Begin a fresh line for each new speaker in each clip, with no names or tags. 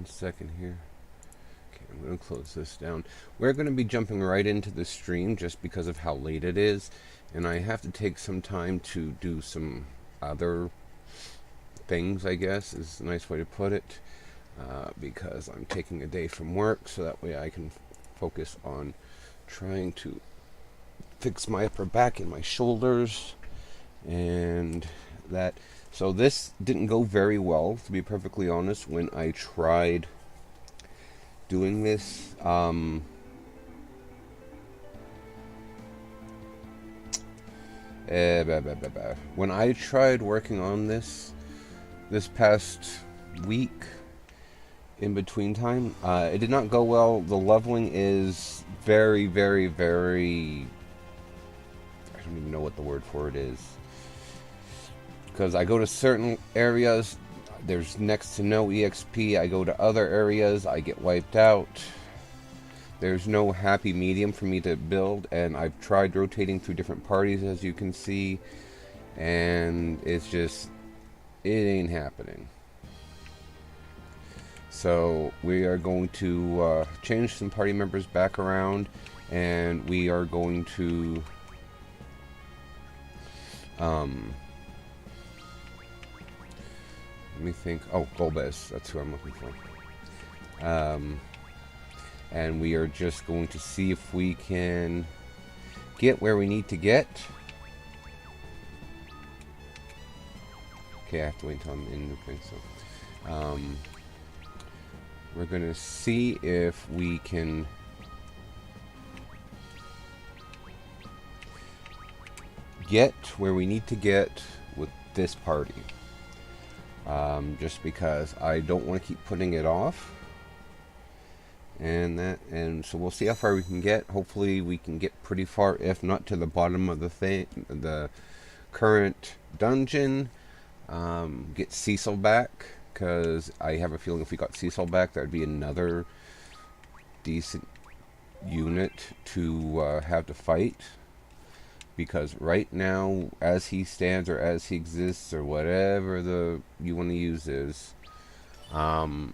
1 second here. Okay, I'm going to close this down. We're going to be jumping right into the stream just because of how late it is, and I have to take some time to do some other things, I guess is a nice way to put it, because I'm taking a day from work, so that way I can focus on trying to fix my upper back and my shoulders, and that. So this didn't go very well, to be perfectly honest, when I tried doing this. When I tried working on this past week, in between time, it did not go well. The leveling is very, very, very... I don't even know what the word for it is. Because I go to certain areas, there's next to no EXP. I go to other areas, I get wiped out. There's no happy medium for me to build, and I've tried rotating through different parties, as you can see, and it's just, it ain't happening. So we are going to change some party members back around, and we are going to let me think. Oh, Golbez, that's who I'm looking for. And we are just going to see if we can get where we need to get. Okay, I have to wait until I'm in the thing, so we're gonna see if we can get where we need to get with this party. Just because I don't want to keep putting it off. And so we'll see how far we can get. Hopefully we can get pretty far, if not to the bottom of the current dungeon. Get Cecil back, because I have a feeling if we got Cecil back, that would be another decent unit to have to fight. Because right now, as he stands or as he exists or whatever you want to use is, I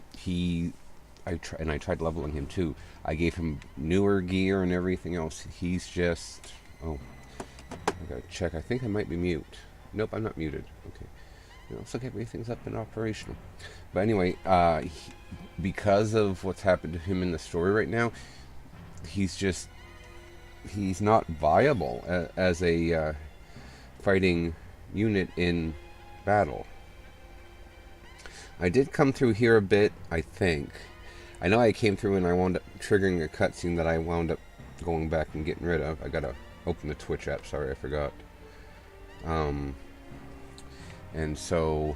tried leveling him too. I gave him newer gear and everything else. He's just... Oh, I gotta check. I think I might be mute. Nope, I'm not muted. Okay. It looks like everything's up and operational. But anyway, because of what's happened to him in the story right now, he's not viable as a fighting unit in battle. I did come through here a bit, I think. I know I came through and I wound up triggering a cutscene that I wound up going back and getting rid of. I gotta open the Twitch app, sorry, I forgot. And so,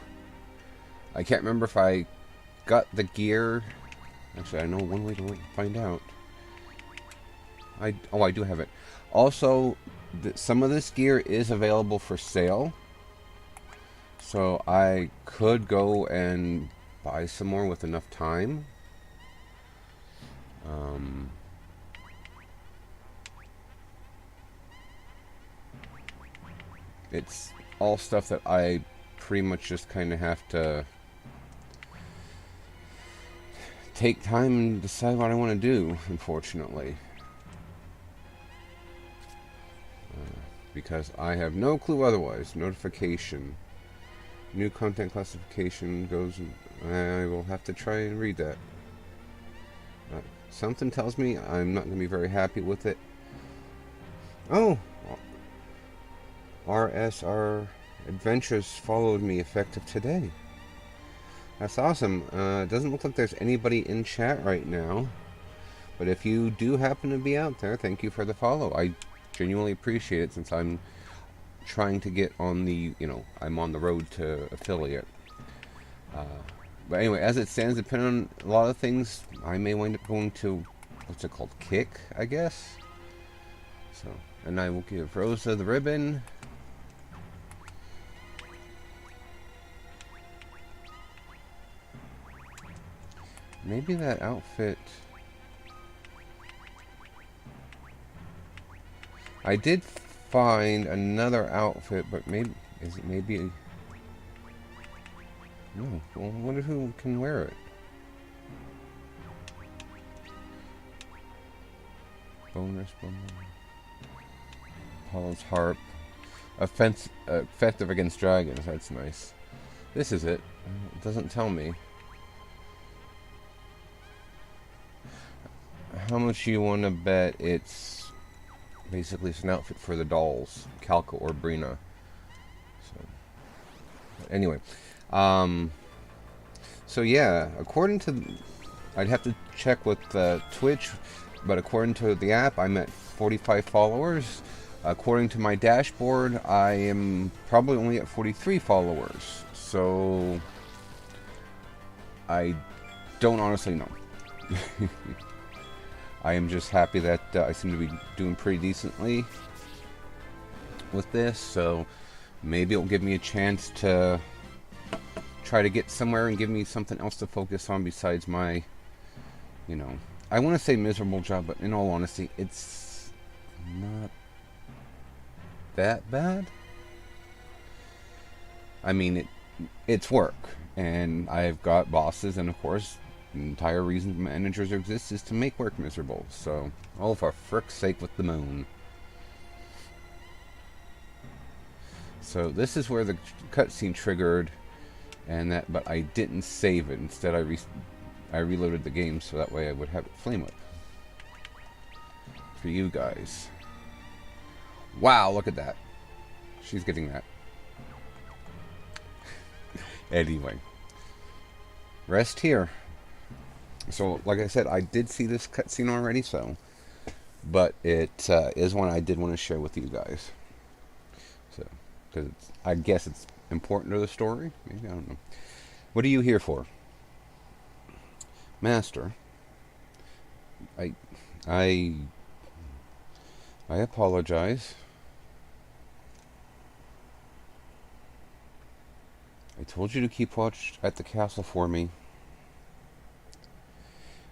I can't remember if I got the gear. Actually, I know one way to find out. I do have it. Also, some of this gear is available for sale. So I could go and buy some more with enough time. It's all stuff that I pretty much just kind of have to take time and decide what I want to do, unfortunately. Because I have no clue otherwise. Notification. New content classification goes... I will have to try and read that. Something tells me I'm not going to be very happy with it. Oh! RSR Adventures followed me effective today. That's awesome. It doesn't look like there's anybody in chat right now. But if you do happen to be out there, thank you for the follow. I genuinely appreciate it, since I'm trying to get on the, I'm on the road to affiliate. But anyway, as it stands, depending on a lot of things, I may wind up going to, what's it called, Kick, I guess? So, and I will give Rosa the ribbon. Maybe that outfit... I did find another outfit, but maybe... Is it maybe... No, well, I wonder who can wear it. Bonus. Apollo's Harp. Effective against dragons. That's nice. This is it. It doesn't tell me. How much you want to bet it's basically it's an outfit for the dolls, Calca or Brina. So, anyway, so yeah, according to, I'd have to check with Twitch, but according to the app, I'm at 45 followers. According to my dashboard, I am probably only at 43 followers. So I don't honestly know. I am just happy that I seem to be doing pretty decently with this, so maybe it'll give me a chance to try to get somewhere and give me something else to focus on besides my, you know, I want to say miserable job, but in all honesty, it's not that bad. I mean, it's work, and I've got bosses, and of course, the entire reason managers exist is to make work miserable. So, oh, for frick's sake with the moon. So this is where the cutscene triggered, and that, but I didn't save it. Instead, I reloaded the game so that way I would have it flame up for you guys. Wow, look at that. She's getting that. Anyway, rest here. So, like I said, I did see this cutscene already, so, but it is one I did want to share with you guys. So, because I guess it's important to the story. Maybe, I don't know. What are you here for, Master? I apologize. I told you to keep watch at the castle for me.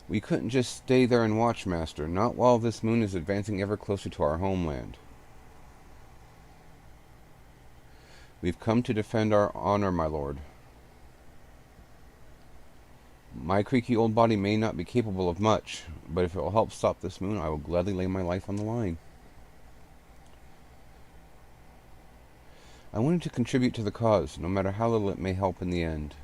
We couldn't just stay there and watch, Master, not while this moon is advancing ever closer to our homeland. We've come to defend our honor, my lord. My creaky old body may not be capable of much, but if it will help stop this moon, I will gladly lay my life on the line. I wanted to contribute to the cause, no matter how little it may help in the end.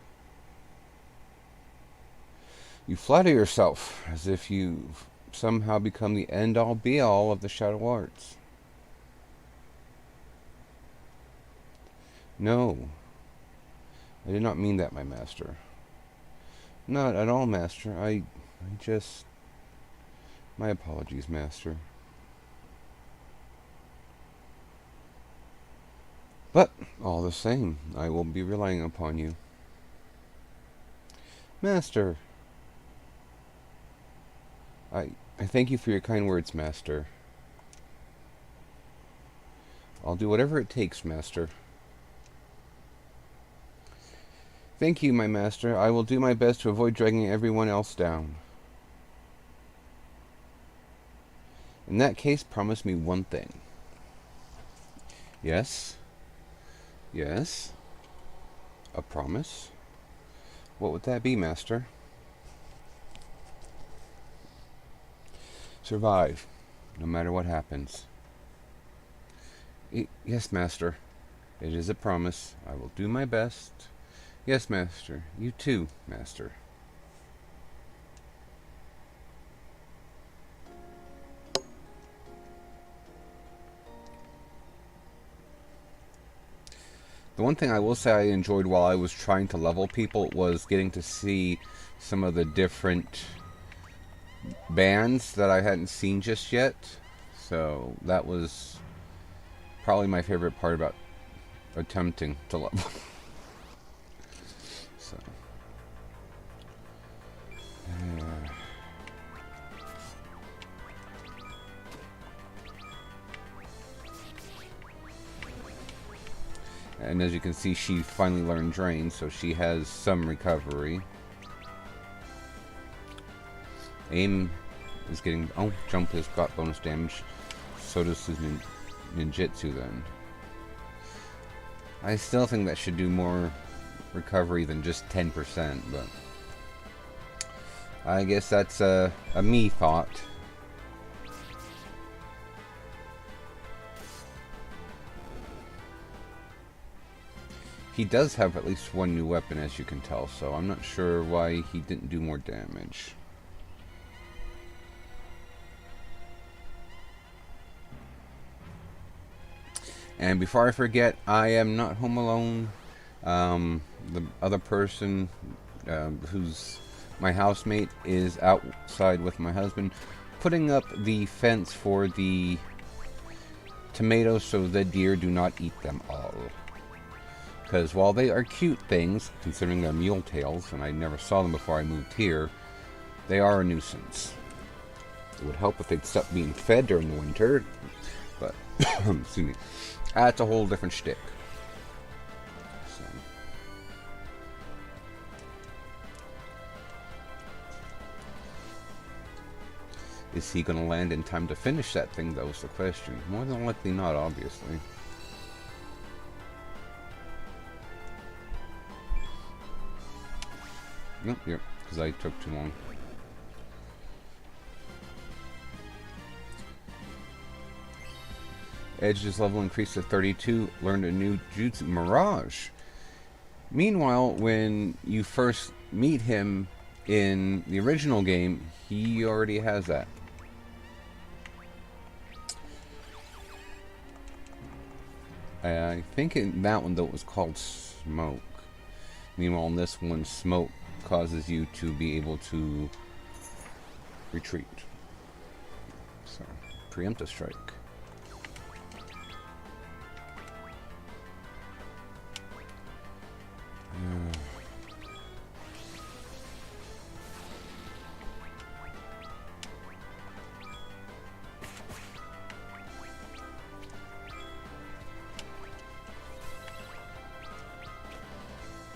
You flatter yourself as if you've somehow become the end-all be-all of the Shadow Arts. No, I did not mean that, my master. Not at all, master. I just... My apologies, master. But, all the same, I will be relying upon you. Master! I thank you for your kind words, master. I'll do whatever it takes, master. Thank you, my master. I will do my best to avoid dragging everyone else down. In that case, promise me one thing. Yes? Yes? A promise? What would that be, master? Survive, no matter what happens. Yes, master. It is a promise. I will do my best. Yes, master. You too, master. The one thing I will say I enjoyed while I was trying to level people was getting to see some of the different bands that I hadn't seen just yet. So that was probably my favorite part about attempting to level. So. And as you can see, she finally learned Drain, so she has some recovery. Aim is getting... Oh, Jump has got bonus damage. So does his ninjutsu then. I still think that should do more recovery than just 10%, but... I guess that's a me thought. He does have at least one new weapon, as you can tell, so I'm not sure why he didn't do more damage. And before I forget, I am not home alone. The other person, who's my housemate, is outside with my husband, putting up the fence for the tomatoes so the deer do not eat them all. Because while they are cute things, considering they're mule tails, and I never saw them before I moved here, they are a nuisance. It would help if they'd stop being fed during the winter, but, excuse me, that's a whole different shtick. So. Is he going to land in time to finish that thing? That was the question. More than likely not, obviously. Nope, yep, because I took too long. Edge's level increased to 32, learned a new jutsu, Mirage. Meanwhile, when you first meet him in the original game, he already has that. I think in that one, though, it was called Smoke. Meanwhile, in this one, Smoke causes you to be able to retreat. So, preemptive strike.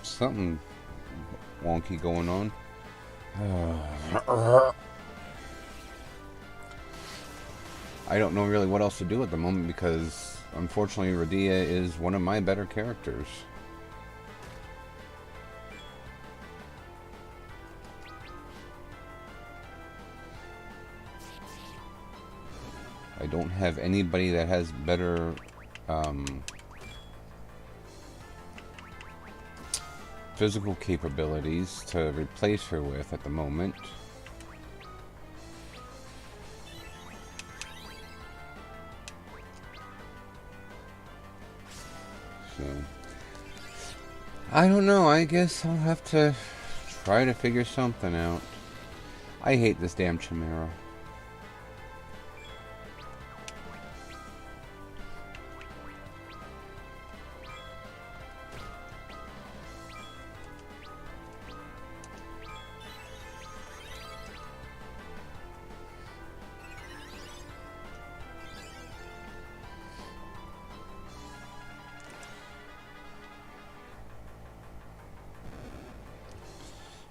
Something wonky going on. I don't know really what else to do at the moment because unfortunately Radia is one of my better characters. I don't have anybody that has better physical capabilities to replace her with at the moment. So, I don't know, I guess I'll have to try to figure something out. I hate this damn Chimera.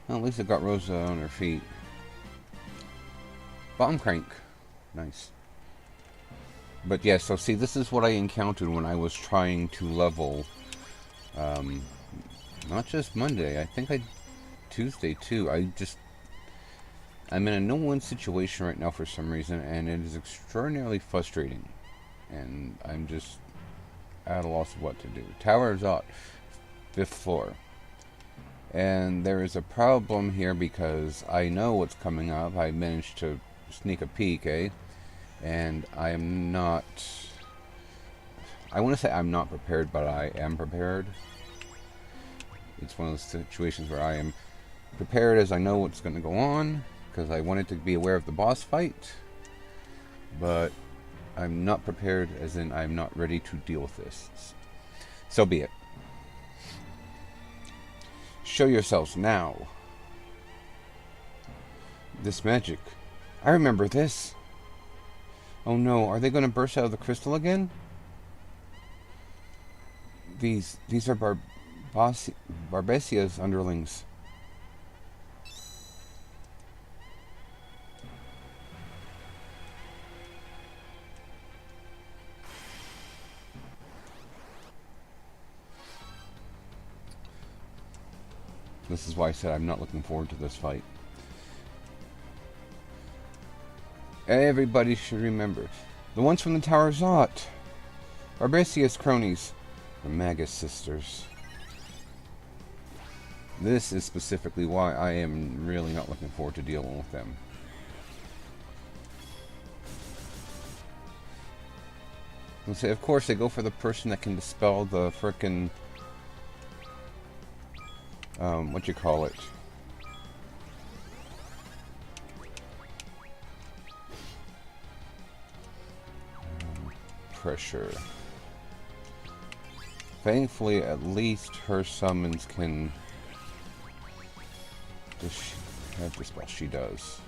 Well, at least it got Rosa on her feet. Bottom crank. Nice. But yeah, so see, this is what I encountered when I was trying to level, not just Monday, I think Tuesday too. I'm in a no-win situation right now for some reason, and it is extraordinarily frustrating. And I'm just at a loss of what to do. Tower is out, 5th floor. And there is a problem here because I know what's coming up. I managed to sneak a peek, and I am not... I want to say I'm not prepared, but I am prepared. It's one of those situations where I am prepared as I know what's going to go on, because I wanted to be aware of the boss fight, but I'm not prepared as in I'm not ready to deal with this. So be it. Show yourselves now. This magic. I remember this. Oh no, are they going to burst out of the crystal again? These are Barbesia's underlings. This is why I said I'm not looking forward to this fight. Everybody should remember. The ones from the Tower Zot. Barbesia's cronies. The Magus sisters. This is specifically why I am really not looking forward to dealing with them. And say, of course, they go for the person that can dispel the frickin' what you call it? Pressure. Thankfully, at least her summons can... Does she have dispel? She does.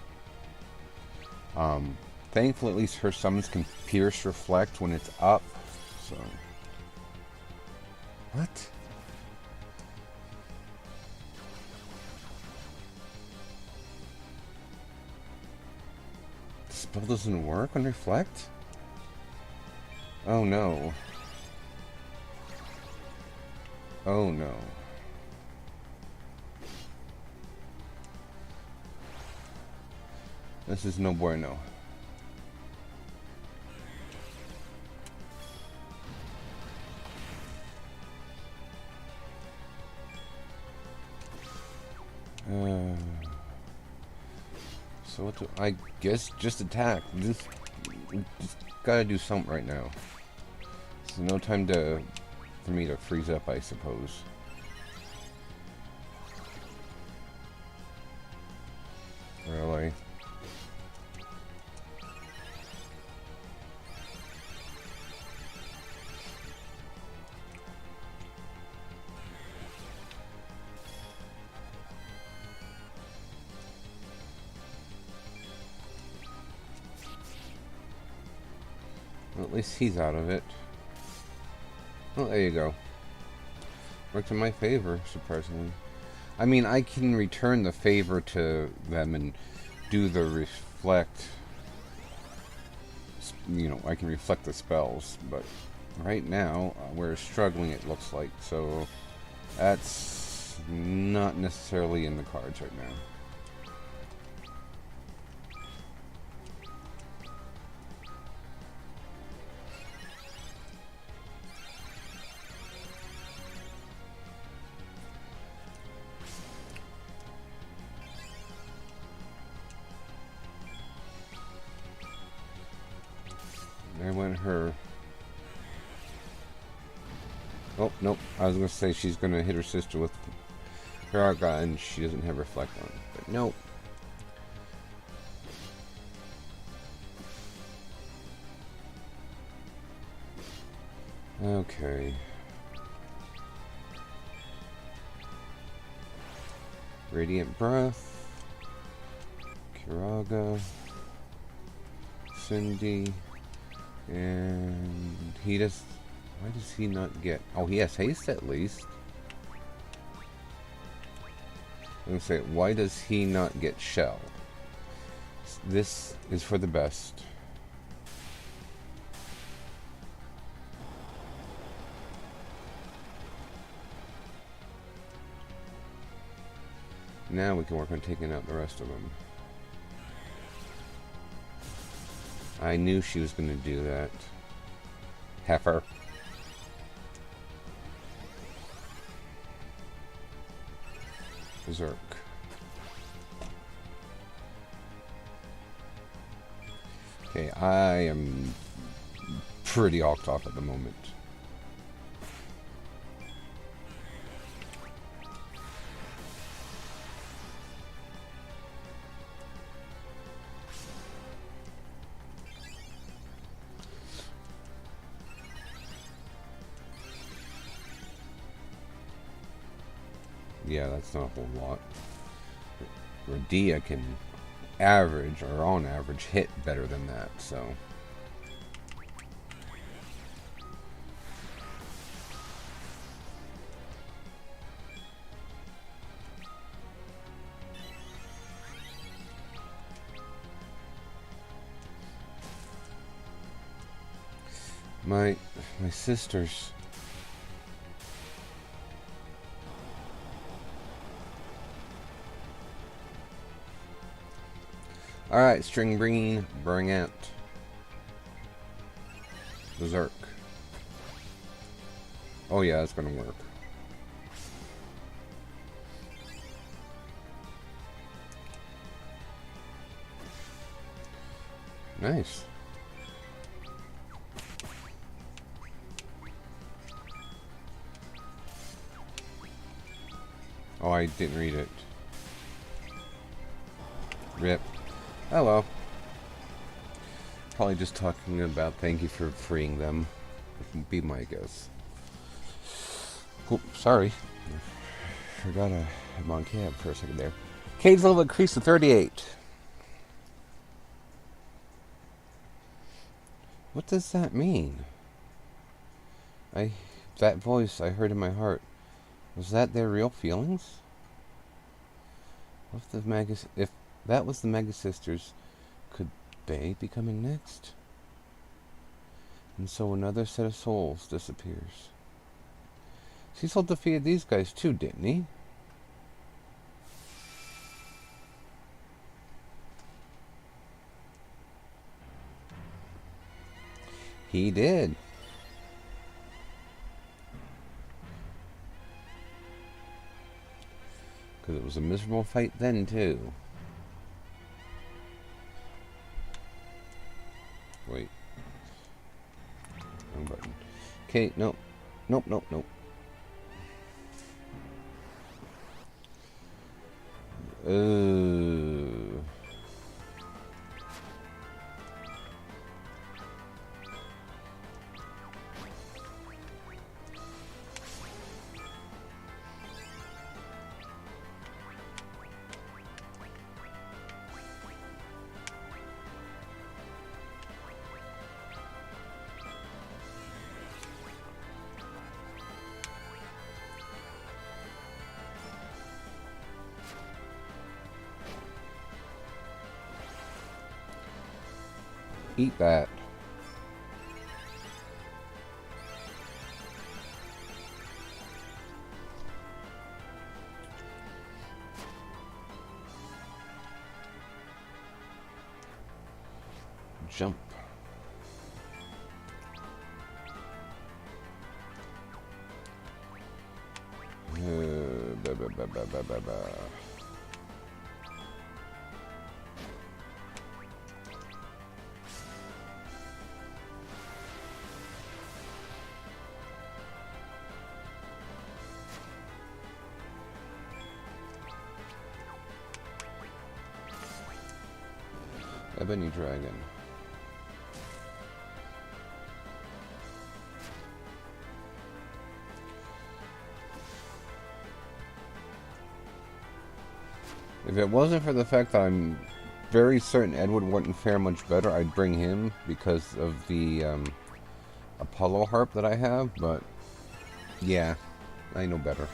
Thankfully, at least her summons can pierce reflect when it's up. So... What? The spell doesn't work on reflect? Oh no. Oh no. This is no bueno. So what do I guess just attack. Just gotta do something right now. There's no time for me to freeze up, I suppose. Really? Well, at least he's out of it. Well, there you go. Worked in my favor, surprisingly. I mean, I can return the favor to them and do the reflect. You know, I can reflect the spells, but right now we're struggling, it looks like. So that's not necessarily in the cards right now. There went her. Oh, nope. I was going to say she's going to hit her sister with Paragon and she doesn't have reflect on. But nope. Okay. Radiant Breath. Kiraga. Cindy. And he does... Why does he not get... Oh, he has haste at least. I'm going to say, why does he not get shell? This is for the best. Now we can work on taking out the rest of them. I knew she was going to do that. Heifer. Berserk. Okay, I am pretty off at the moment. Yeah, that's not a whole lot. Radia can average, or on average, hit better than that, so... My sisters... Alright, String Green, bring out. Berserk. Oh yeah, that's gonna work. Nice. Oh, I didn't read it. Rip. Oh well. Probably just talking about thank you for freeing them. Would be my guess. Oh, sorry. Forgot I'm on cab for a second there. Cade's level increased to 38. What does that mean? That voice I heard in my heart, was that their real feelings? If that was the Mega Sisters, could they be coming next? And so another set of souls disappears. Cecil defeated these guys too, didn't he? He did. Because it was a miserable fight then, too. Wait. Wrong button. Okay, nope. Nope, nope, nope. Eat that. Jump. Ebony Dragon. If it wasn't for the fact that I'm very certain Edward wouldn't fare much better, I'd bring him because of the Apollo harp that I have, but yeah, I know better.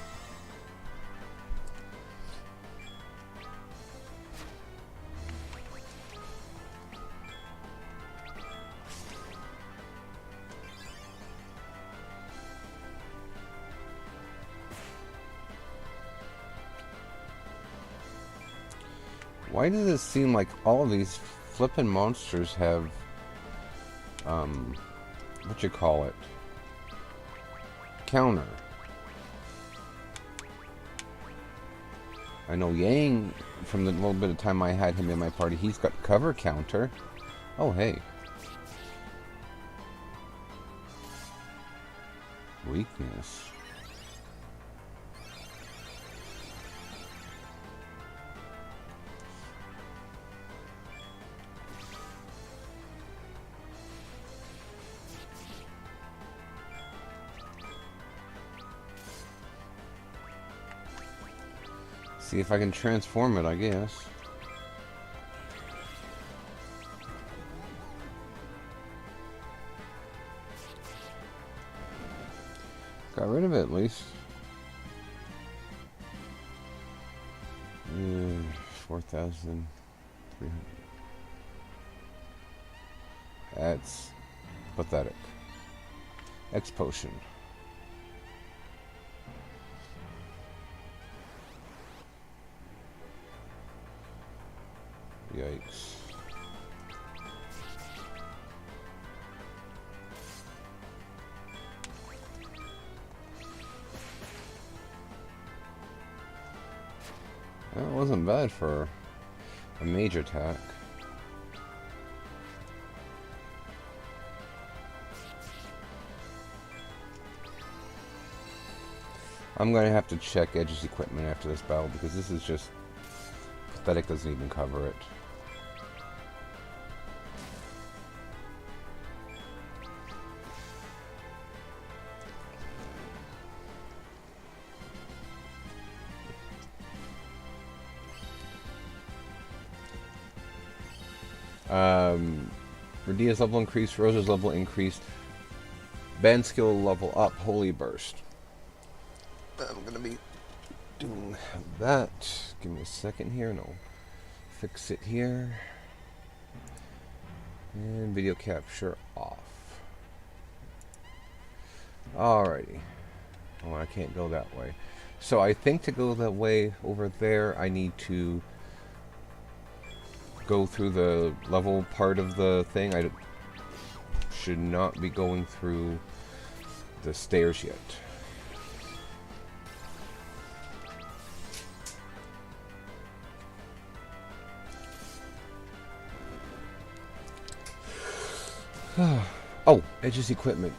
Why does it seem like all of these flippin' monsters have, what you call it? Counter. I know Yang, from the little bit of time I had him in my party, he's got cover counter. Oh, hey. Weakness. See if I can transform it, I guess. Got rid of it at least. 4,300. That's pathetic. X potion. Yikes. That wasn't bad for a mage attack. I'm going to have to check Edge's equipment after this battle because this is just pathetic, doesn't even cover it. Radia's level increased, Rosa's level increased, Ben's skill level up, Holy Burst. I'm gonna be doing that. Give me a second here and I'll fix it here. And video capture off. Alrighty. Oh, I can't go that way. So I think to go that way over there, I need to go through the level part of the thing. I should not be going through the stairs yet. Oh, Edge's equipment.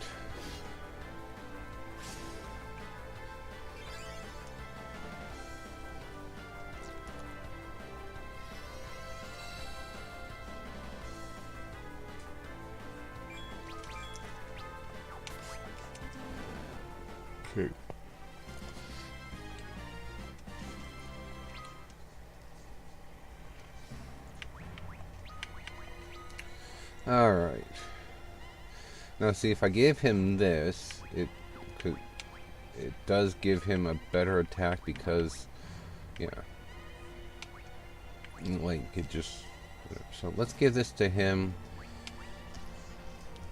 Okay. Alright. Now see, if I give him this, it does give him a better attack because, yeah. Like, it just... So let's give this to him.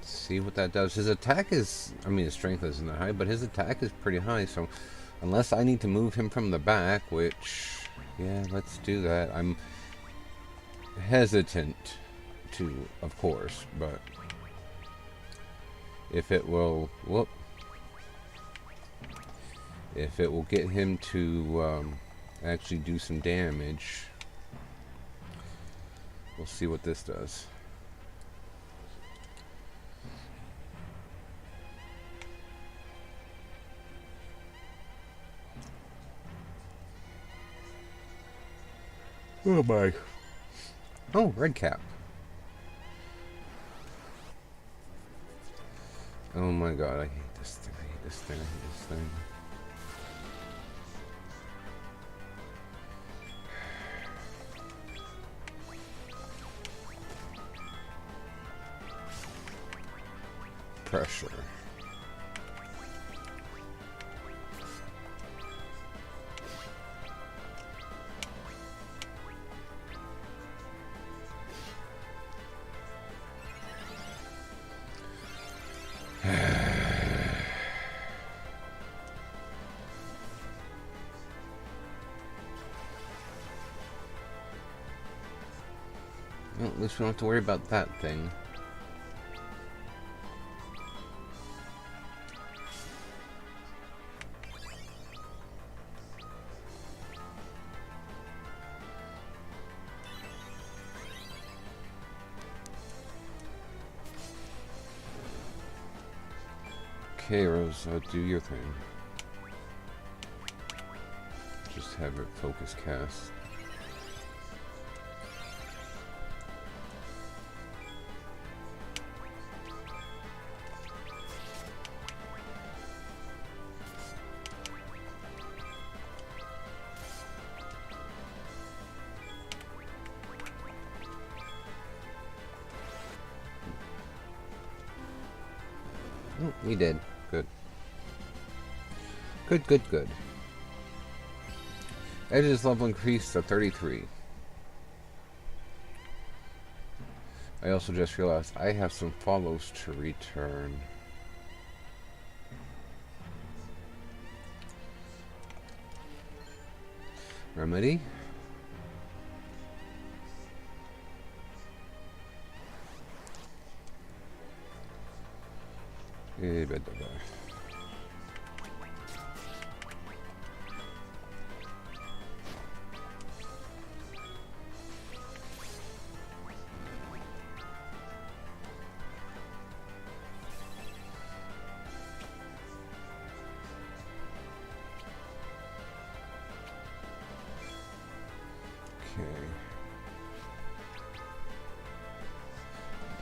See what that does. His attack is, I mean, his strength isn't that high, but his attack is pretty high, so unless I need to move him from the back, which, yeah, let's do that. I'm hesitant to, of course, but if it will, if it will get him to actually do some damage, we'll see what this does. Oh my. Oh, red cap. Oh my god, I hate this thing, I hate this thing, I hate this thing. Pressure. Well, at least we don't have to worry about that thing. Okay, Rose, do your thing. Just have it focus cast. Oh, we did. Good. Good, good, good. Edge's level increased to 33. I also just realized I have some follows to return. Remedy?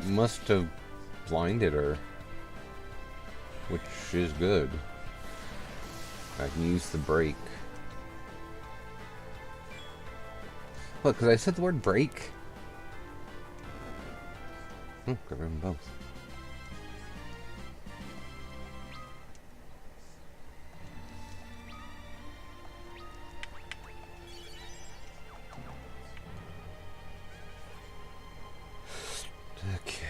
Must have blinded her, which is good. I can use the break. Look, because I said the word break. Oh, got them both. Okay.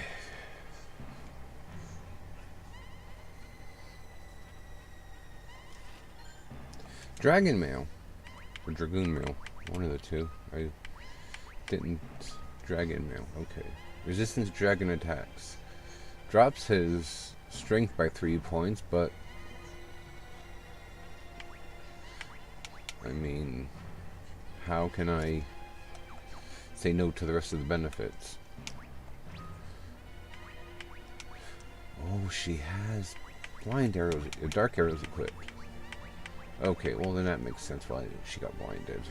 Dragon Mail. Or Dragoon Mail. One of the two. I didn't... Dragon Mail. Okay. Resistance to dragon attacks. Drops his strength by 3 points, but... I mean... How can I say no to the rest of the benefits? Oh, she has blind arrows, dark arrows equipped. Okay, well then that makes sense why she got blinded.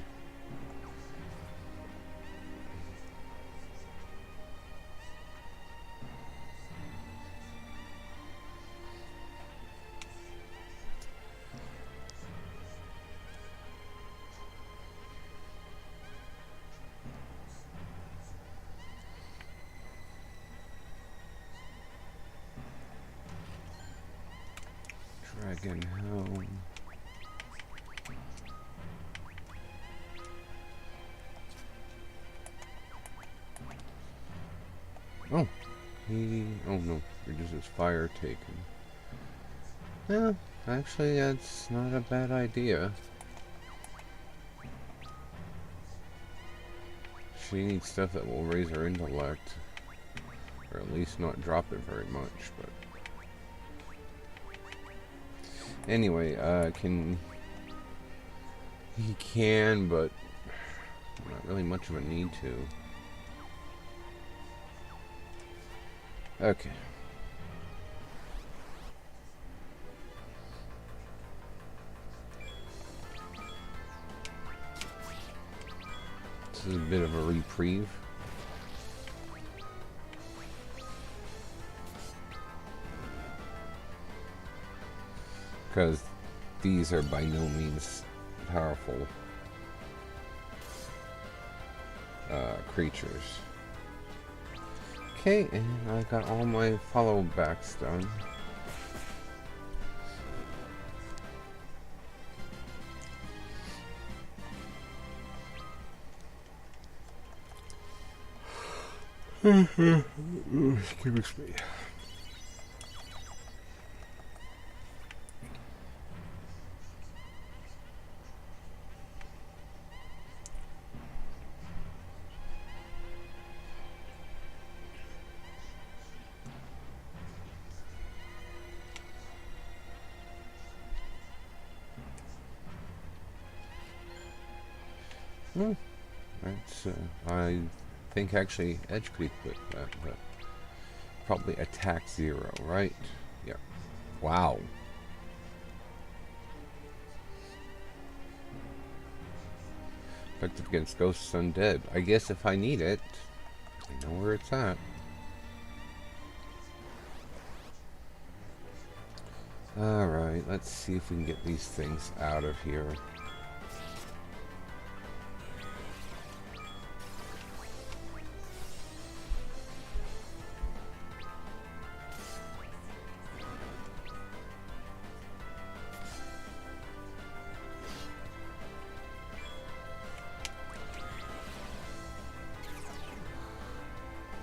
Dragon Helm. Oh, oh no, reduces fire taken. Yeah, actually that's not a bad idea. She needs stuff that will raise her intellect. Or at least not drop it very much, but... Anyway, he can, but not really much of a need to. Okay. This is a bit of a reprieve. Because these are by no means powerful creatures. Okay, and I got all my follow backs done. Excuse me. That's, I think actually Edge could equip that, but probably attack 0, right? Yeah. Wow. Effective against ghosts undead. I guess if I need it, I know where it's at. Alright, let's see if we can get these things out of here.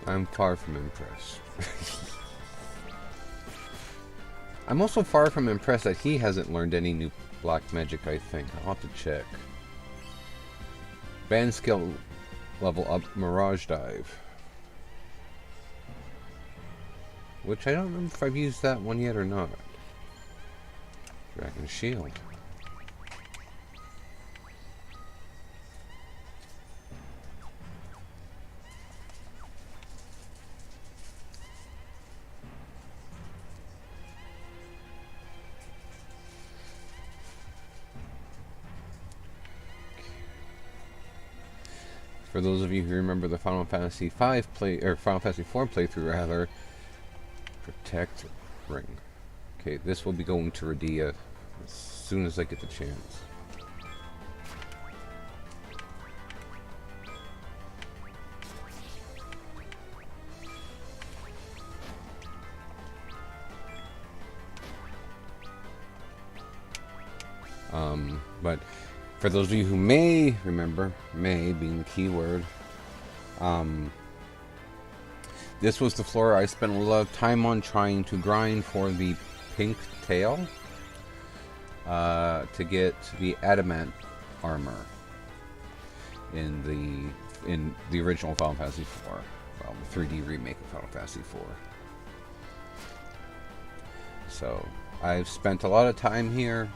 I'm far from impressed. I'm also far from impressed that he hasn't learned any new black magic, I think. I'll have to check. Band skill level up, Mirage Dive. Which I don't remember if I've used that one yet or not. Dragon Shield. For those of you who remember the Final Fantasy Final Fantasy 4 playthrough rather, protect ring. Okay, this will be going to Radia as soon as I get the chance. But for those of you who may remember, may being the key word, this was the floor I spent a lot of time on trying to grind for the pink tail to get the adamant armor in the original Final Fantasy IV. Well, the 3D remake of Final Fantasy IV. So I've spent a lot of time here.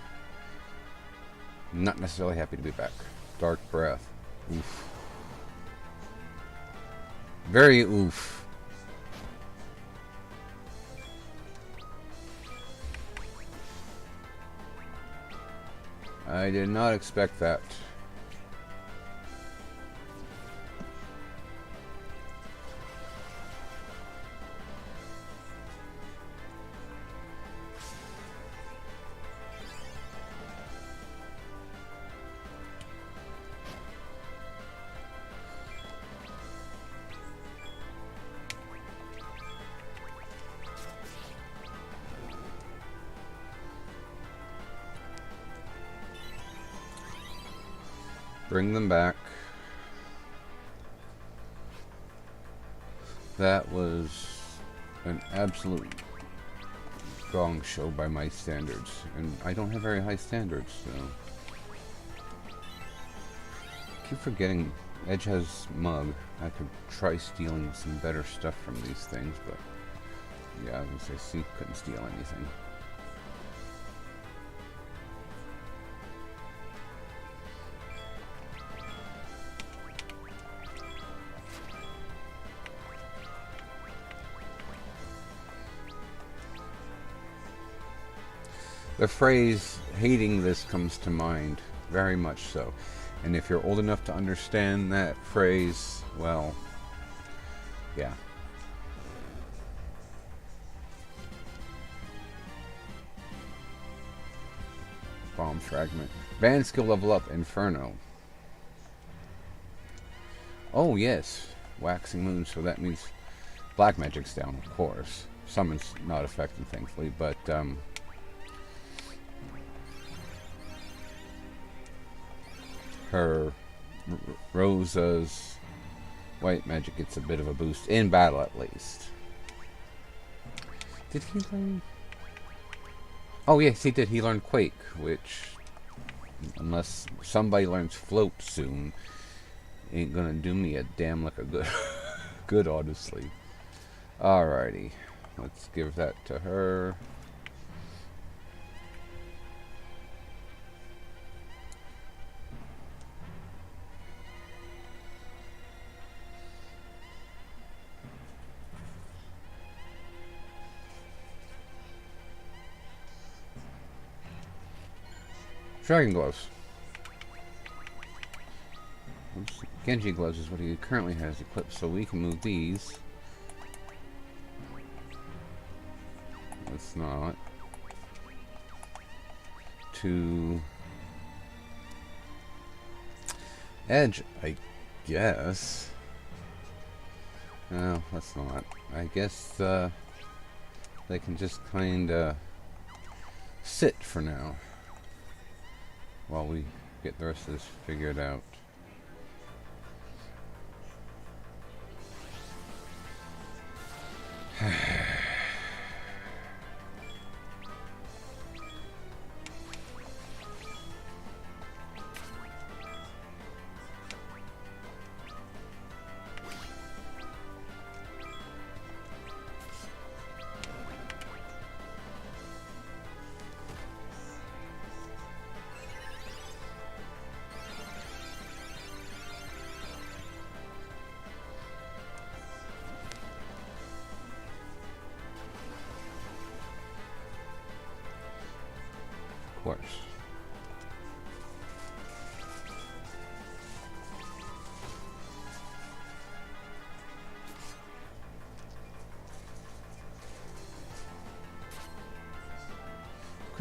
Not necessarily happy to be back. Dark Breath. Oof. Very oof. I did not expect that. Bring them back. That was an absolute gong show by my standards, and I don't have very high standards, so I keep forgetting Edge has Mug. I could try stealing some better stuff from these things, but yeah, I was gonna say, couldn't steal anything. The phrase, hating this, comes to mind, very much so. And if you're old enough to understand that phrase, well, yeah. Bomb fragment. Band skill level up, Inferno. Oh yes, Waxing Moon, so that means Black Magic's down, of course. Summon's not affected, thankfully, but, her Rosa's white magic gets a bit of a boost in battle, at least. Did he learn? Oh yes, he did. He learned Quake, which, unless somebody learns Float soon, ain't gonna do me a damn like a good, honestly. Alrighty, let's give that to her. Dragon Gloves. Genji Gloves is what he currently has equipped, so we can move these. Let's not. To Edge, I guess. No, let's not. I guess they can just kinda sit for now while we get the rest of this figured out. Course.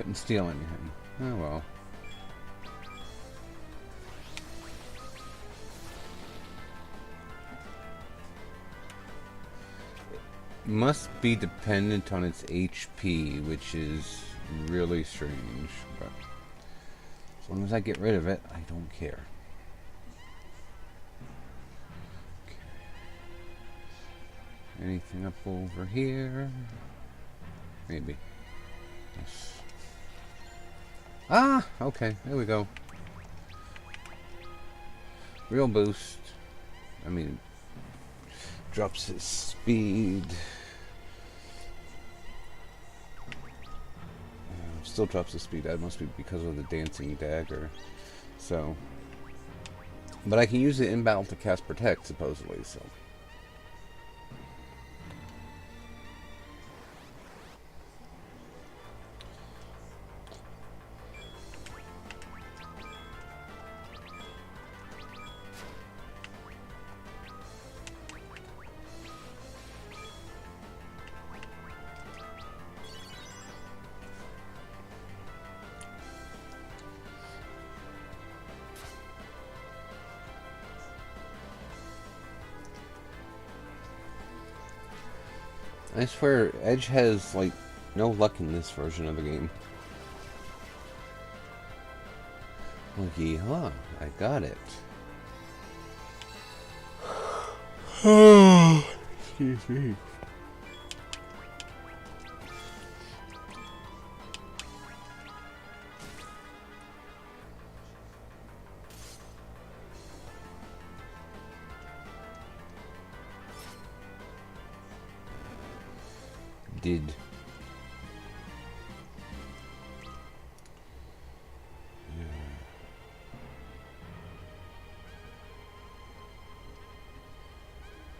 couldn't steal anything. Oh well. Must be dependent on its HP, which is really strange, but as long as I get rid of it, I don't care. Okay. Anything up over here? Maybe. Yes. Ah! Okay, there we go. Real boost. I mean, drops his speed. Still drops his speed. That must be because of the dancing dagger. So, but I can use it in battle to cast protect, supposedly. So. I swear, Edge has, like, no luck in this version of the game. Looky, huh? I got it. Excuse me. Did.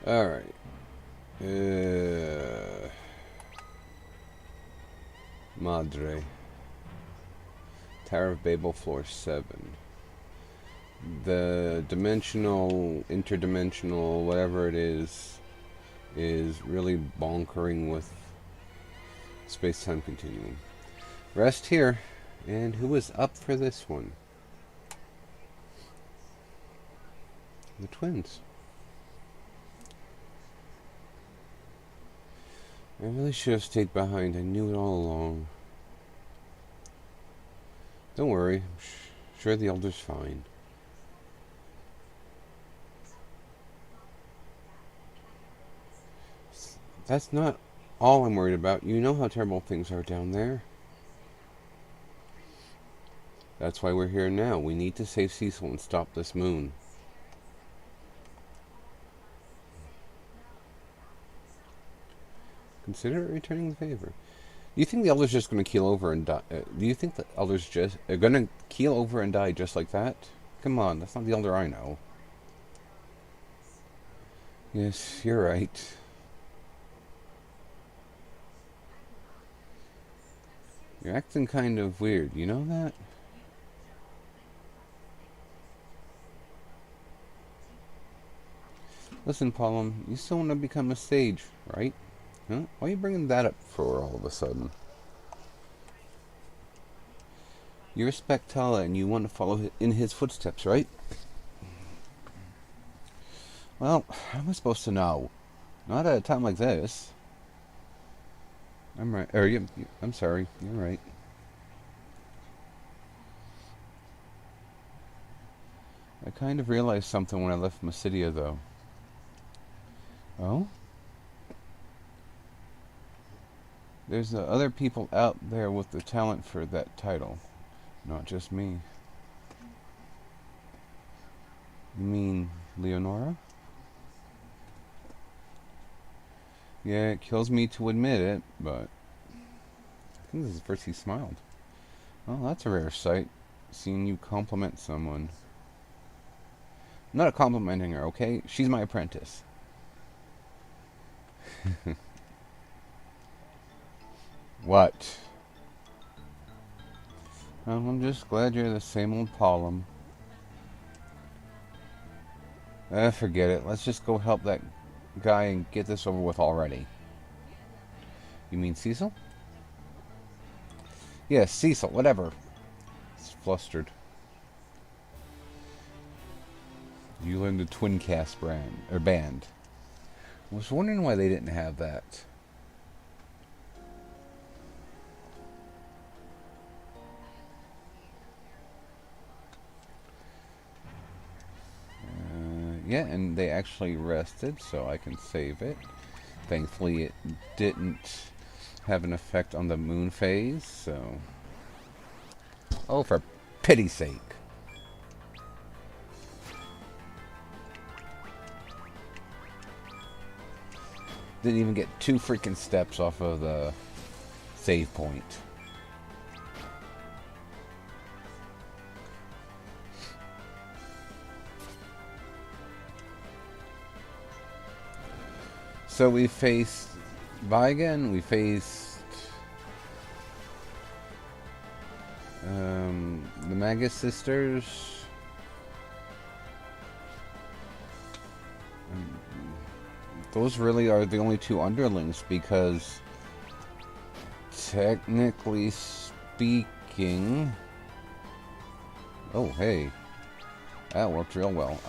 All right. Madre. Tower of Babel, floor 7. The dimensional, interdimensional, whatever it is really bonkering with space-time continuum. Rest here. And who is up for this one? The twins. I really should have stayed behind. I knew it all along. Don't worry. I'm sure the Elder's fine. That's not all I'm worried about. You know how terrible things are down there. That's why we're here now. We need to save Cecil and stop this moon. Consider returning the favor. Do you think the Elder's just going to keel over and die? Do you think the Elder's just going to keel over and die just like that? Come on, that's not the Elder I know. Yes, you're right. You're acting kind of weird, you know that? Listen, Pollum, you still want to become a sage, right? Huh? Why are you bringing that up for all of a sudden? You respect Tala and you want to follow in his footsteps, right? Well, how am I supposed to know? Not at a time like this. I'm right. I'm sorry. You're right. I kind of realized something when I left Mysidia, though. Oh? There's other people out there with the talent for that title. Not just me. You mean Leonora? Yeah, it kills me to admit it, but I think this is the first he smiled. Well, that's a rare sight, seeing you compliment someone. I'm not complimenting her, okay? She's my apprentice. What? Well, I'm just glad you're the same old Pollum. Forget it. Let's just go help that guy and get this over with already. You mean Cecil? Yeah, Cecil, whatever. It's flustered. You learned the Twin Cast brand or band. I was wondering why they didn't have that. Yeah, and they actually rested, so I can save it. Thankfully, it didn't have an effect on the moon phase, so... Oh, for pity's sake. Didn't even get 2 freaking steps off of the save point. So we faced Vigan, we faced the Magus sisters. Those really are the only 2 underlings because technically speaking... Oh, hey. That worked real well.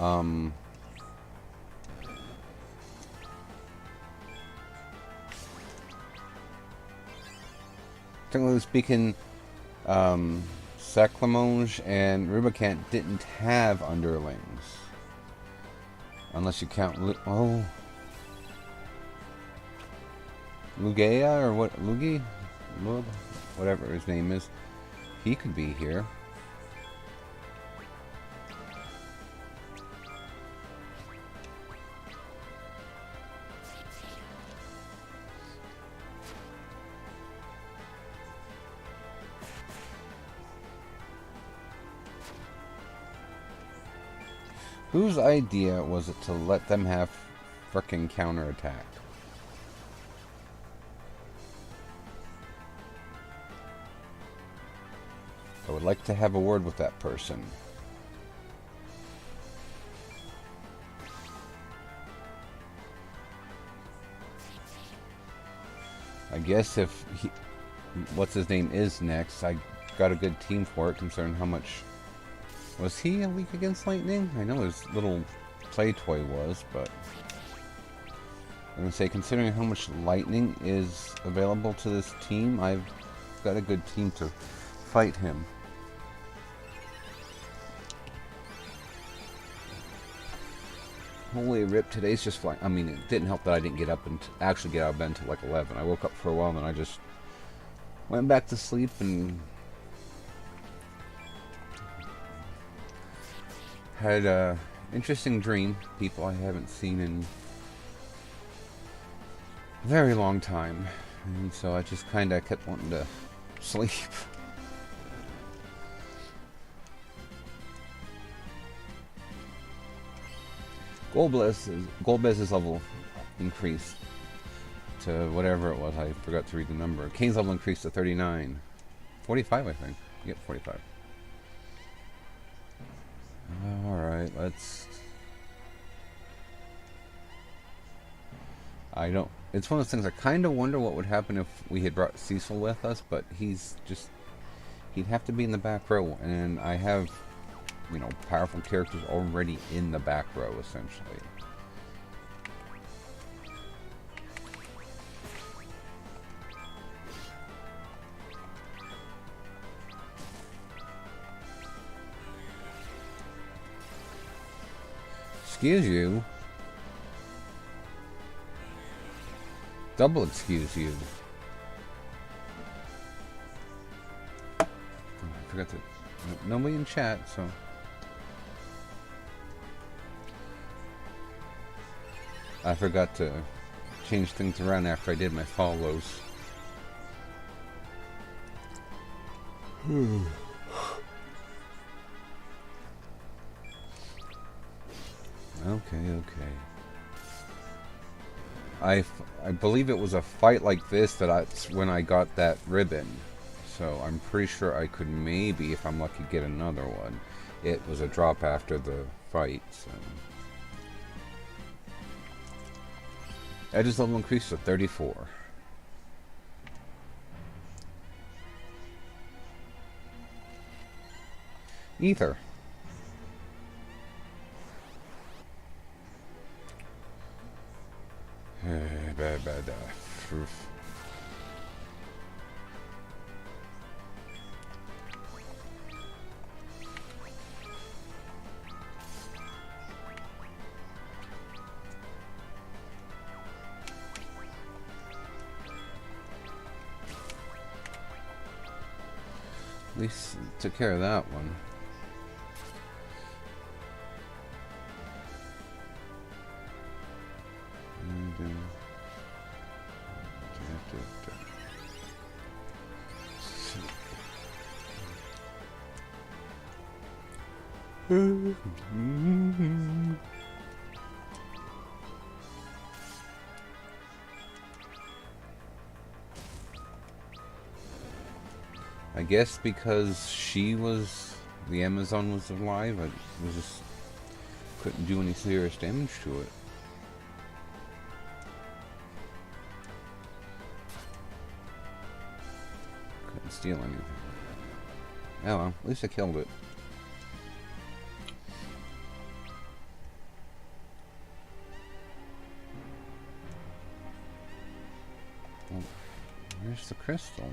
Technically speaking, Saclamonge and Rubicant didn't have underlings. Unless you count... Lugia, or what? Lugi? Lug? Whatever his name is. He could be here. Whose idea was it to let them have frickin' counterattack? I would like to have a word with that person. I guess if he, what's his name is next, I got a good team for it considering how much... Was he a weak against lightning? I know his little play toy was, but... I'm going to say, considering how much lightning is available to this team, I've got a good team to fight him. Holy rip, today's just flying. I mean, it didn't help that I didn't get up and actually get out of bed until like 11. I woke up for a while and then I just went back to sleep and had a interesting dream. People I haven't seen in a very long time. And so I just kind of kept wanting to sleep. Golbez's level increased to whatever it was. I forgot to read the number. Kane's level increased to 39. 45, I think. Yep, 45. Alright, let's... I don't... It's one of those things I kind of wonder what would happen if we had brought Cecil with us, but he's just... He'd have to be in the back row, and I have... You know, powerful characters already in the back row, essentially. Excuse you. Double excuse you. Oh, I forgot to... Nobody in chat, so... I forgot to change things around after I did my follows. Okay. I believe it was a fight like this that's when I got that ribbon. So I'm pretty sure I could maybe, if I'm lucky, get another one. It was a drop after the fight, so... Edge's level increased to 34. Ether. Bad. At least took care of that one. I guess because the Amazon was alive, I just couldn't do any serious damage to it. Couldn't steal anything. Oh well, at least I killed it. Well, where's the crystal?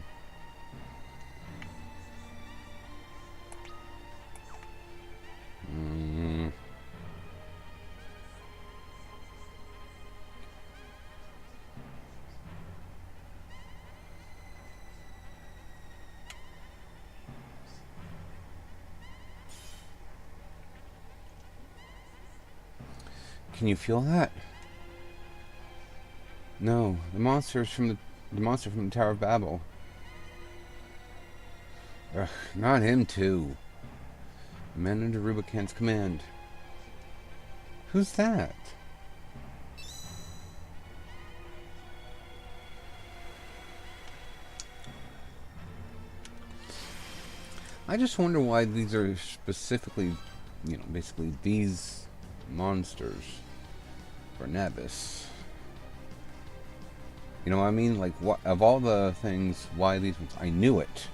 Can you feel that? No, the monster from the Tower of Babel. Ugh, not him too. The man under Rubican's command. Who's that? I just wonder why these are specifically, basically these monsters for Nabis. You know what I mean? Like, what of all the things, why these ones? I knew it.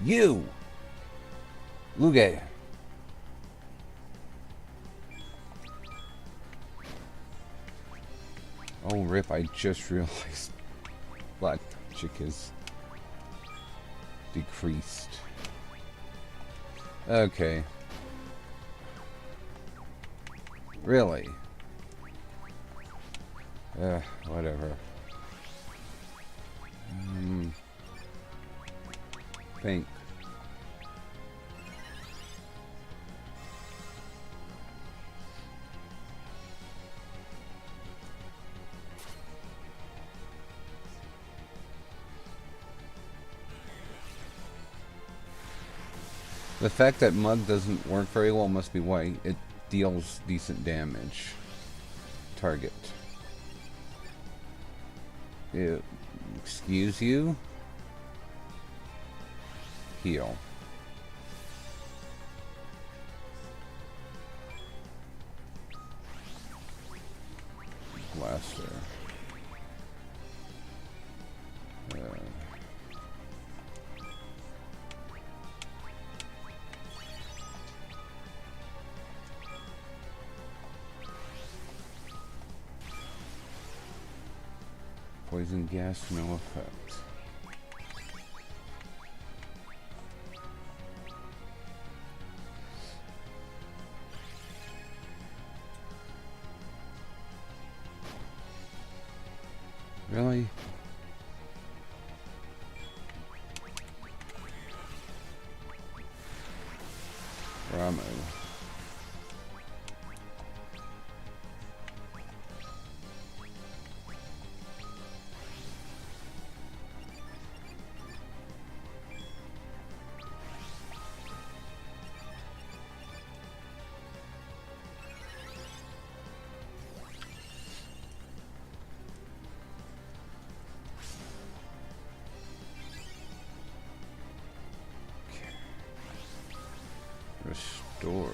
You! Luge! Oh, rip, I just realized Black Magic is decreased. Okay. Really? Whatever. Think. The fact that Mug doesn't work very well must be why it deals decent damage. Target. Excuse you? Heal. Blaster. Poison gas, no effect. Really? Ramo. Restore.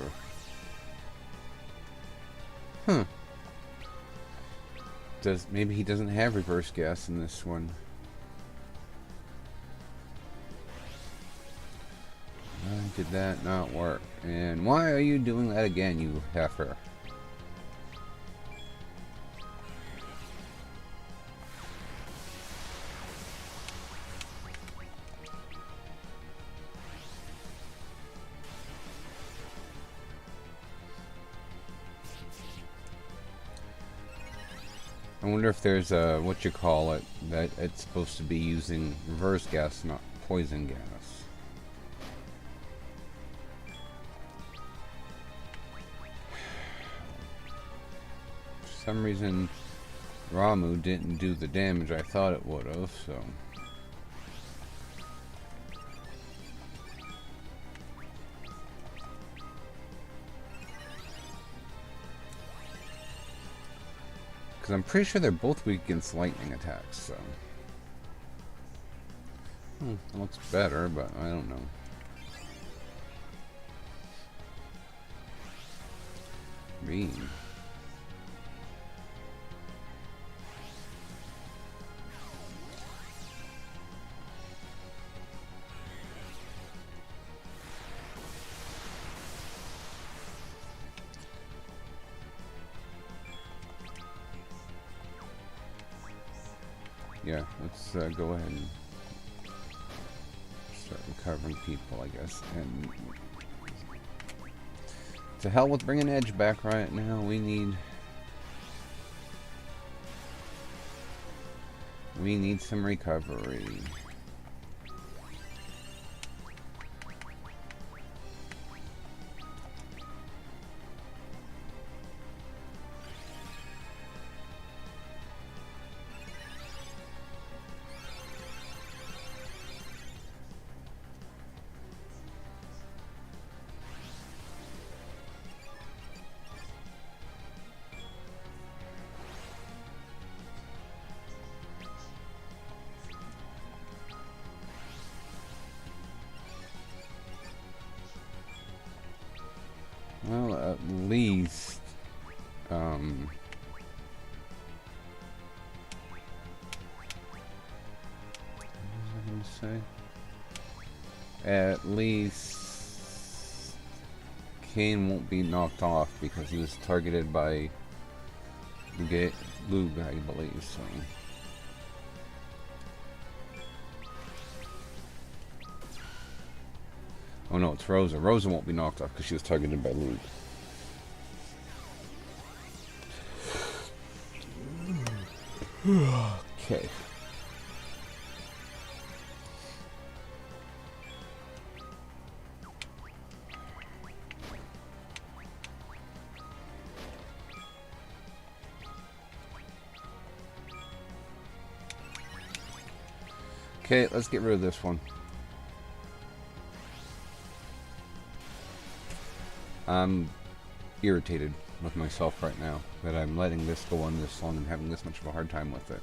Huh. Maybe he doesn't have reverse gas in this one. did that not work? And why are you doing that again, you heifer? I wonder if there's a, what you call it, that it's supposed to be using reverse gas, not poison gas. For some reason, Ramuh didn't do the damage I thought it would have, so... Because I'm pretty sure they're both weak against lightning attacks, so... It looks better, but I don't know. Beam. Yeah, let's go ahead and start recovering people, I guess. And to hell with bringing Edge back right now. We need some recovery. Well, at least, what was I going to say? At least Kain won't be knocked off because he was targeted by Lug, I believe, so... Oh no, it's Rosa. Rosa won't be knocked off because she was targeted by Lug. Okay. Okay, let's get rid of this one. I'm irritated with myself right now that I'm letting this go on this long and having this much of a hard time with it.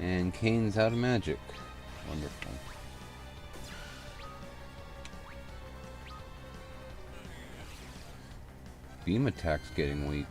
And Kain's out of magic. Wonderful. Beam attack's getting weak.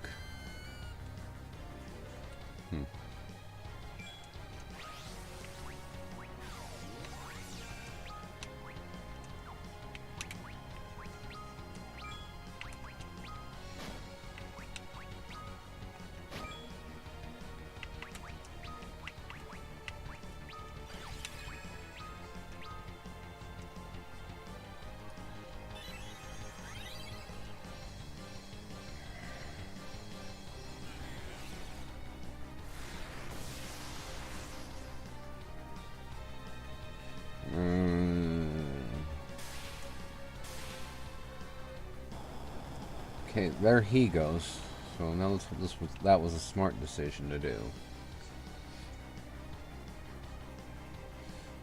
Okay, there he goes. So now let's hope that was a smart decision to do.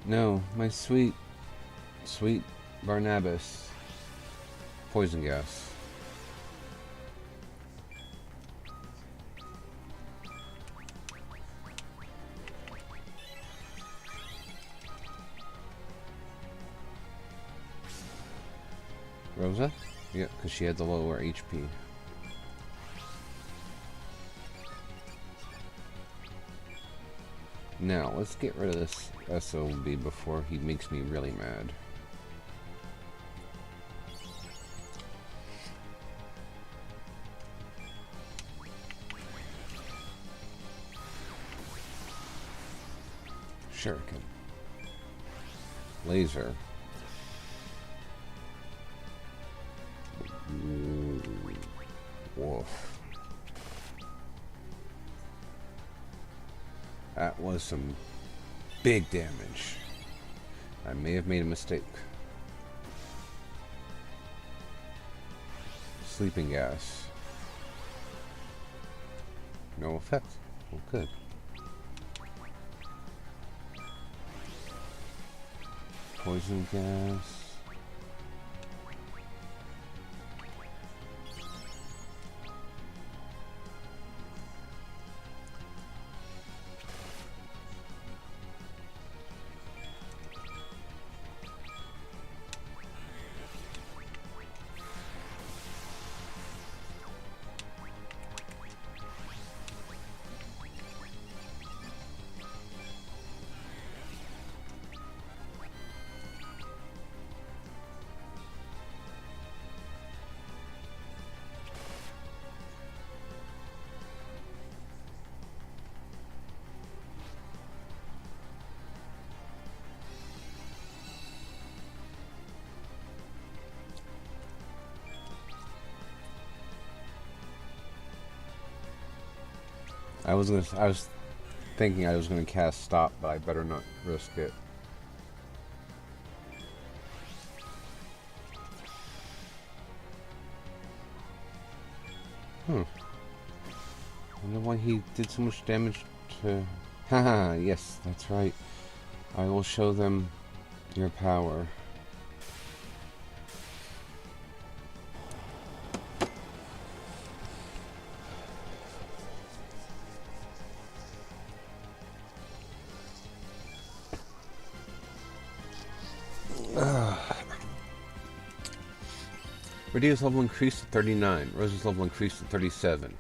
No, my sweet, sweet Barnabas. poison gas. Rosa? Yeah, because she had the lower HP. Now, let's get rid of this SOB before he makes me really mad. Shuriken. Laser. Woof. That was some big damage. I may have made a mistake. Sleeping gas. No effect. Well, good. Poison gas. I was thinking I was gonna cast stop, but I better not risk it. I wonder why he did so much damage to... Haha, yes, that's right. I will show them your power. Radia's level increased to 39. Rose's level increased to 37.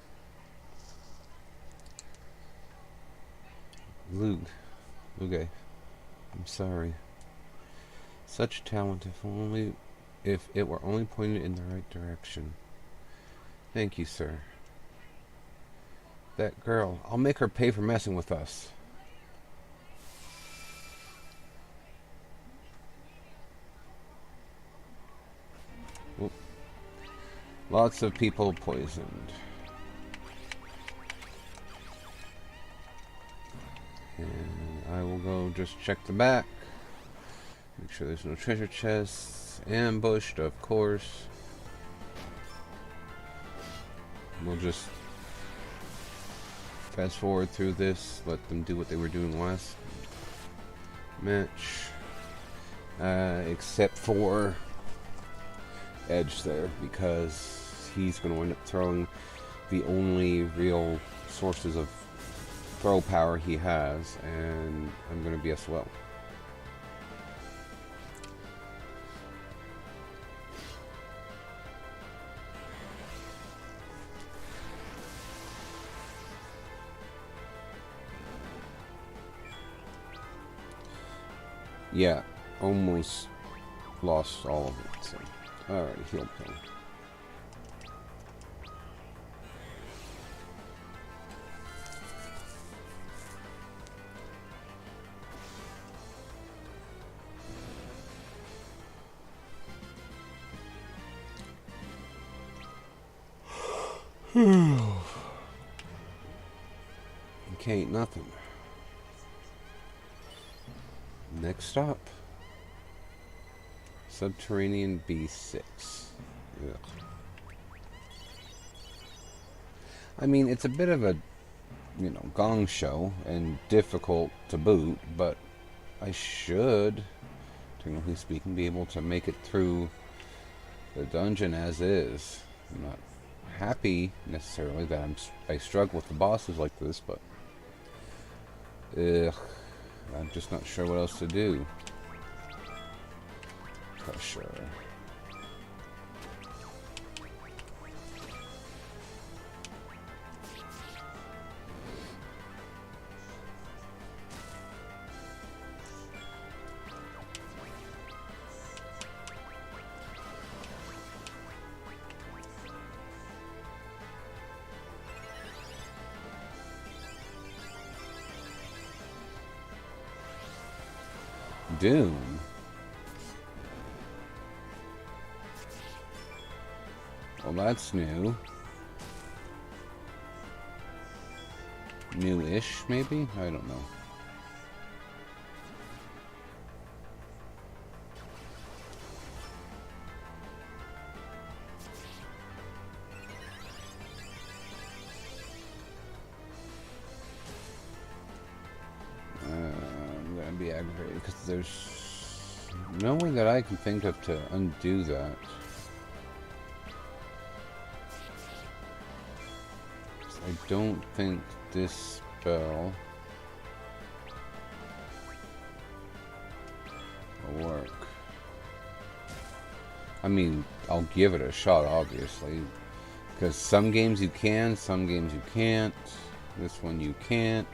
Luke. Okay. I'm sorry. Such talent, if it were only pointed in the right direction. Thank you, sir. That girl. I'll make her pay for messing with us. Oop. Lots of people poisoned. And I will go just check the back. Make sure there's no treasure chests. Ambushed, of course. We'll just fast forward through this. Let them do what they were doing last match. Except for Edge there, because he's going to end up throwing the only real sources of throw power he has, and I'm going to be SOL. Yeah, almost lost all of it, so. Alright, heal pill. Okay, nothing. Next stop. Subterranean B6. Ugh. I mean, it's a bit of a, gong show and difficult to boot, but I should, technically speaking, be able to make it through the dungeon as is. I'm not happy necessarily that I struggle with the bosses like this, but I'm just not sure what else to do. Pressure. Doom. Well, that's new. New-ish, maybe? I don't know. I'm gonna be aggravated because there's no way that I can think of to undo that. I don't think this spell will work. I mean, I'll give it a shot, obviously, because some games you can, some games you can't. This one you can't.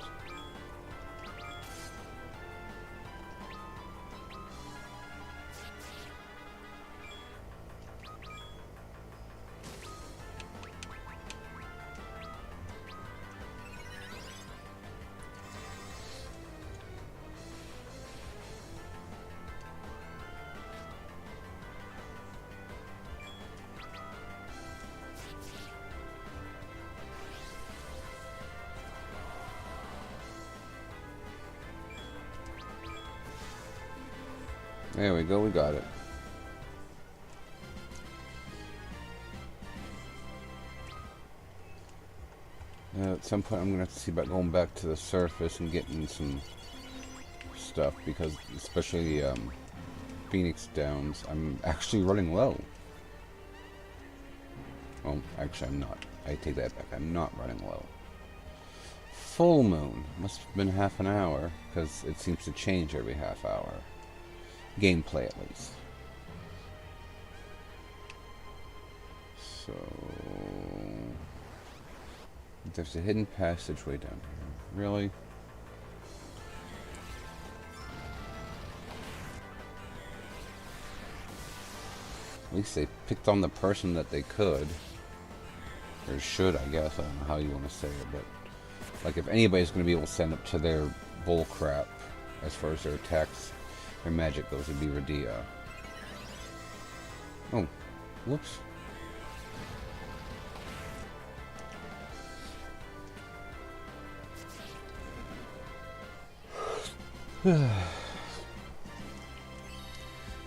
There we go, we got it. At some point I'm going to have to see about going back to the surface and getting some stuff, because especially Phoenix Downs, I'm actually running low. Well, actually I'm not. I take that back. I'm not running low. Full moon. Must have been half an hour, because it seems to change every half hour. Gameplay, at least. So there's a hidden passageway down here. Really? At least they picked on the person that they could. Or should, I guess. I don't know how you want to say it, but like, if anybody's going to be able to stand up to their bull crap as far as their attacks, their magic goes, it'd be Radia. Oh, whoops.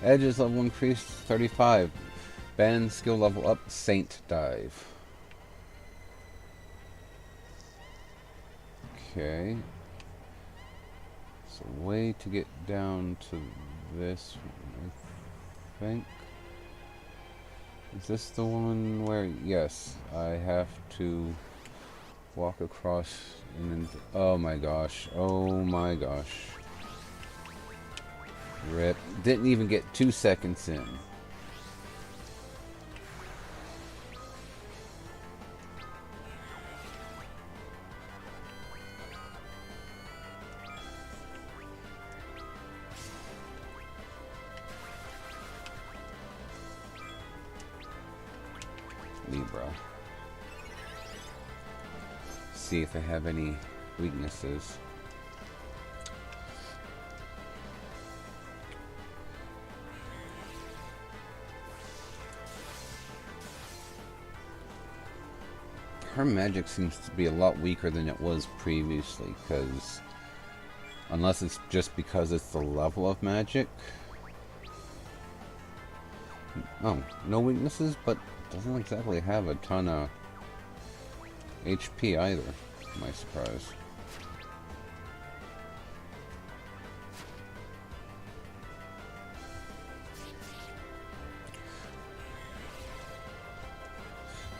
Edge's level increased 35. Ben skill level up, Saint Dive. Okay. So way to get down to this one, I think. Is this the one where, yes, I have to walk across and then, oh my gosh, oh my gosh. Rip. Didn't even get 2 seconds in. Libra. See if they have any weaknesses. Her magic seems to be a lot weaker than it was previously, because unless it's just because it's the level of magic. Oh, no weaknesses, but doesn't exactly have a ton of HP either, to my surprise.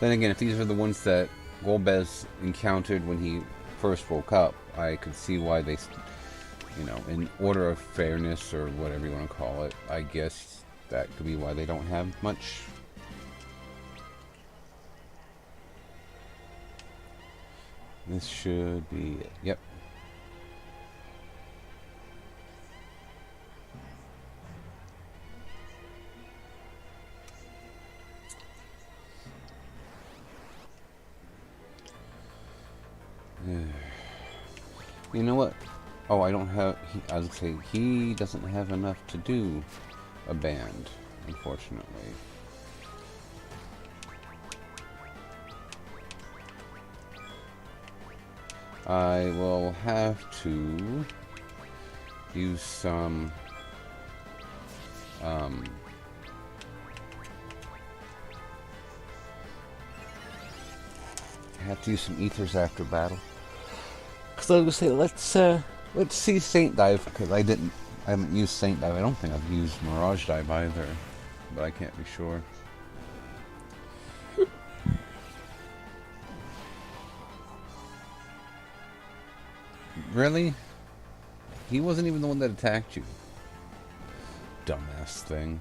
Then again, if these are the ones that Golbez encountered when he first woke up, I could see why they, you know, in order of fairness or whatever you want to call it, I guess that could be why they don't have much. This should be it. Yep. You know what? Oh, I don't have... I was going to say, he doesn't have enough to do a band, unfortunately. I will have to use some... I have to use some ethers after battle. Because I was going to say, let's see Saint Dive, because I haven't used Saint Dive. I don't think I've used Mirage Dive either, but I can't be sure. Really? He wasn't even the one that attacked you. Dumbass thing.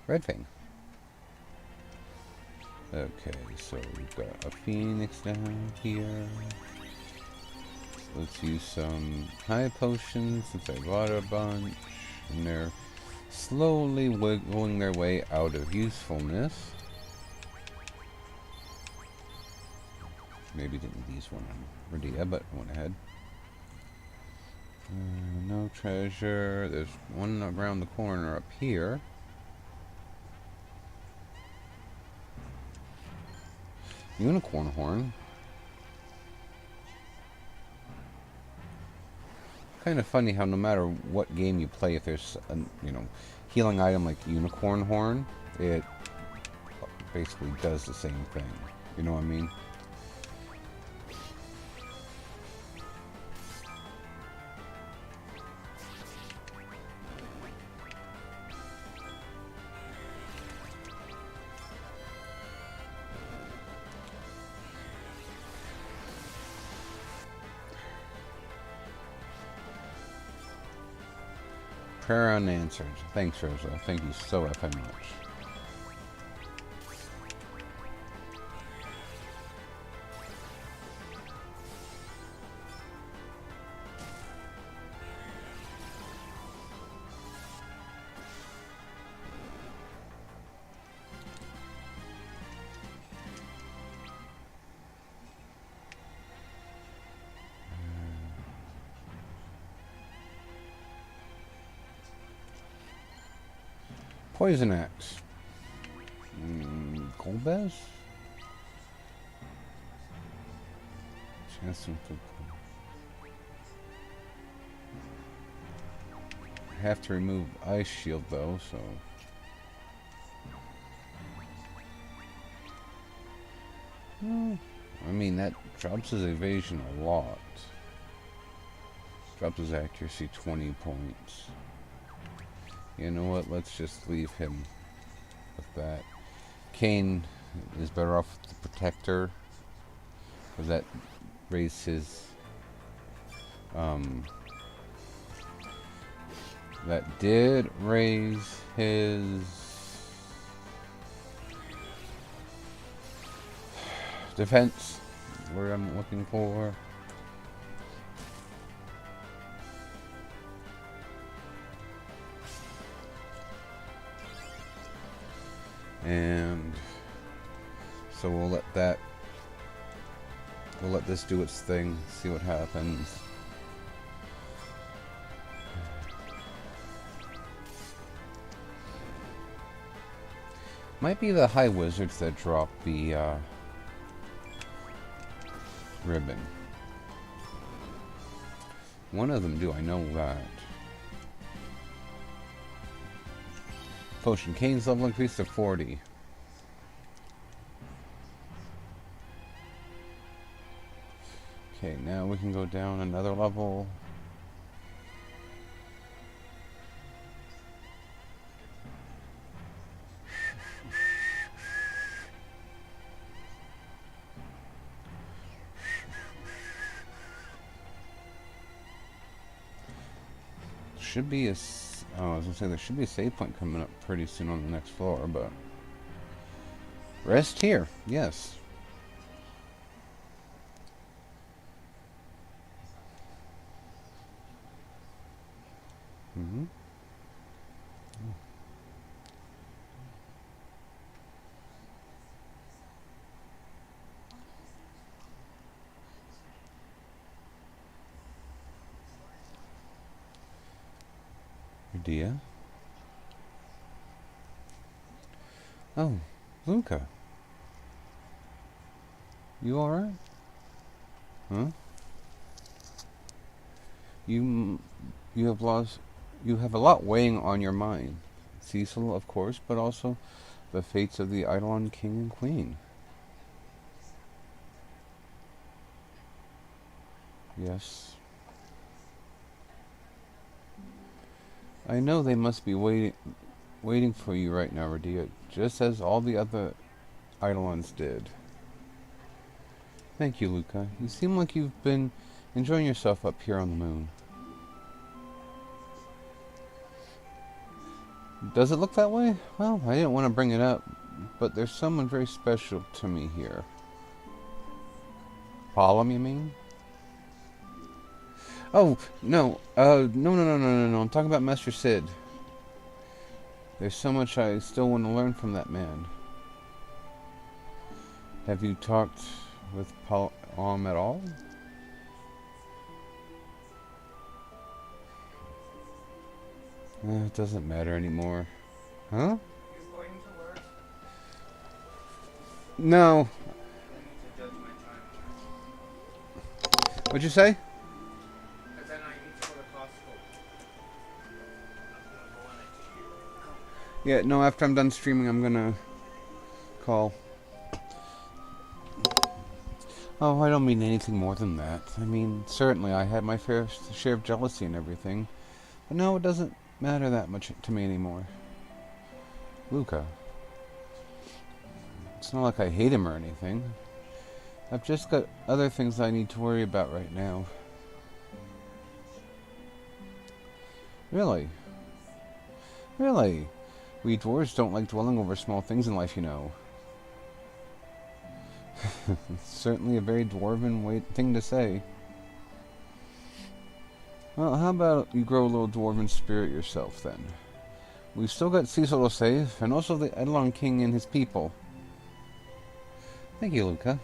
Red Fang. Okay, so we've got a Phoenix down here. Let's use some high potions since I bought a bunch. And they're slowly wiggling their way out of usefulness. Maybe didn't use one on Radia, but I went ahead. No treasure. There's one around the corner up here. Unicorn horn. Kind of funny how no matter what game you play, if there's a healing item like unicorn horn, it basically does the same thing. You know what I mean? Prayer unanswered. Thanks, Rosa. Thank you so effing much. Poison Axe. Golbez? Chance to... I have to remove Ice Shield though, so... I mean, that drops his evasion a lot. Drops his accuracy 20 points. You know what? Let's just leave him with that. Kain is better off with the Protector, because that raised his... that did raise his... defense, where I'm looking for. And so we'll let this do its thing, see what happens. Might be the High Wizards that drop the ribbon. One of them do, I know that. Potion. Kain's level increased to 40. Okay, now we can go down another level. should be oh, I was gonna say there should be a save point coming up pretty soon on the next floor, but rest here, yes. Mm-hmm. Dia. Oh, Luca. You alright? Huh? You have lost. You have a lot weighing on your mind. Cecil, of course, but also the fates of the Eidolon King and Queen. Yes. I know they must be waiting for you right now, Radia, just as all the other Eidolons did. Thank you, Luca. You seem like you've been enjoying yourself up here on the moon. Does it look that way? Well, I didn't want to bring it up, but there's someone very special to me here. Paulum, you mean? Oh, no. No. I'm talking about Master Sid. There's so much I still want to learn from that man. Have you talked with Paulum at all? It doesn't matter anymore. Huh? No. What'd you say? Yeah, no, after I'm done streaming, I'm gonna call. Oh, I don't mean anything more than that. I mean, certainly I had my fair share of jealousy and everything. But no, it doesn't matter that much to me anymore. Luca. It's not like I hate him or anything. I've just got other things I need to worry about right now. Really? Really? We dwarves don't like dwelling over small things in life, you know. It's certainly a very dwarven thing to say. Well, how about you grow a little dwarven spirit yourself, then? We've still got Cecil to save, and also the Eidolon King and his people. Thank you, Luca.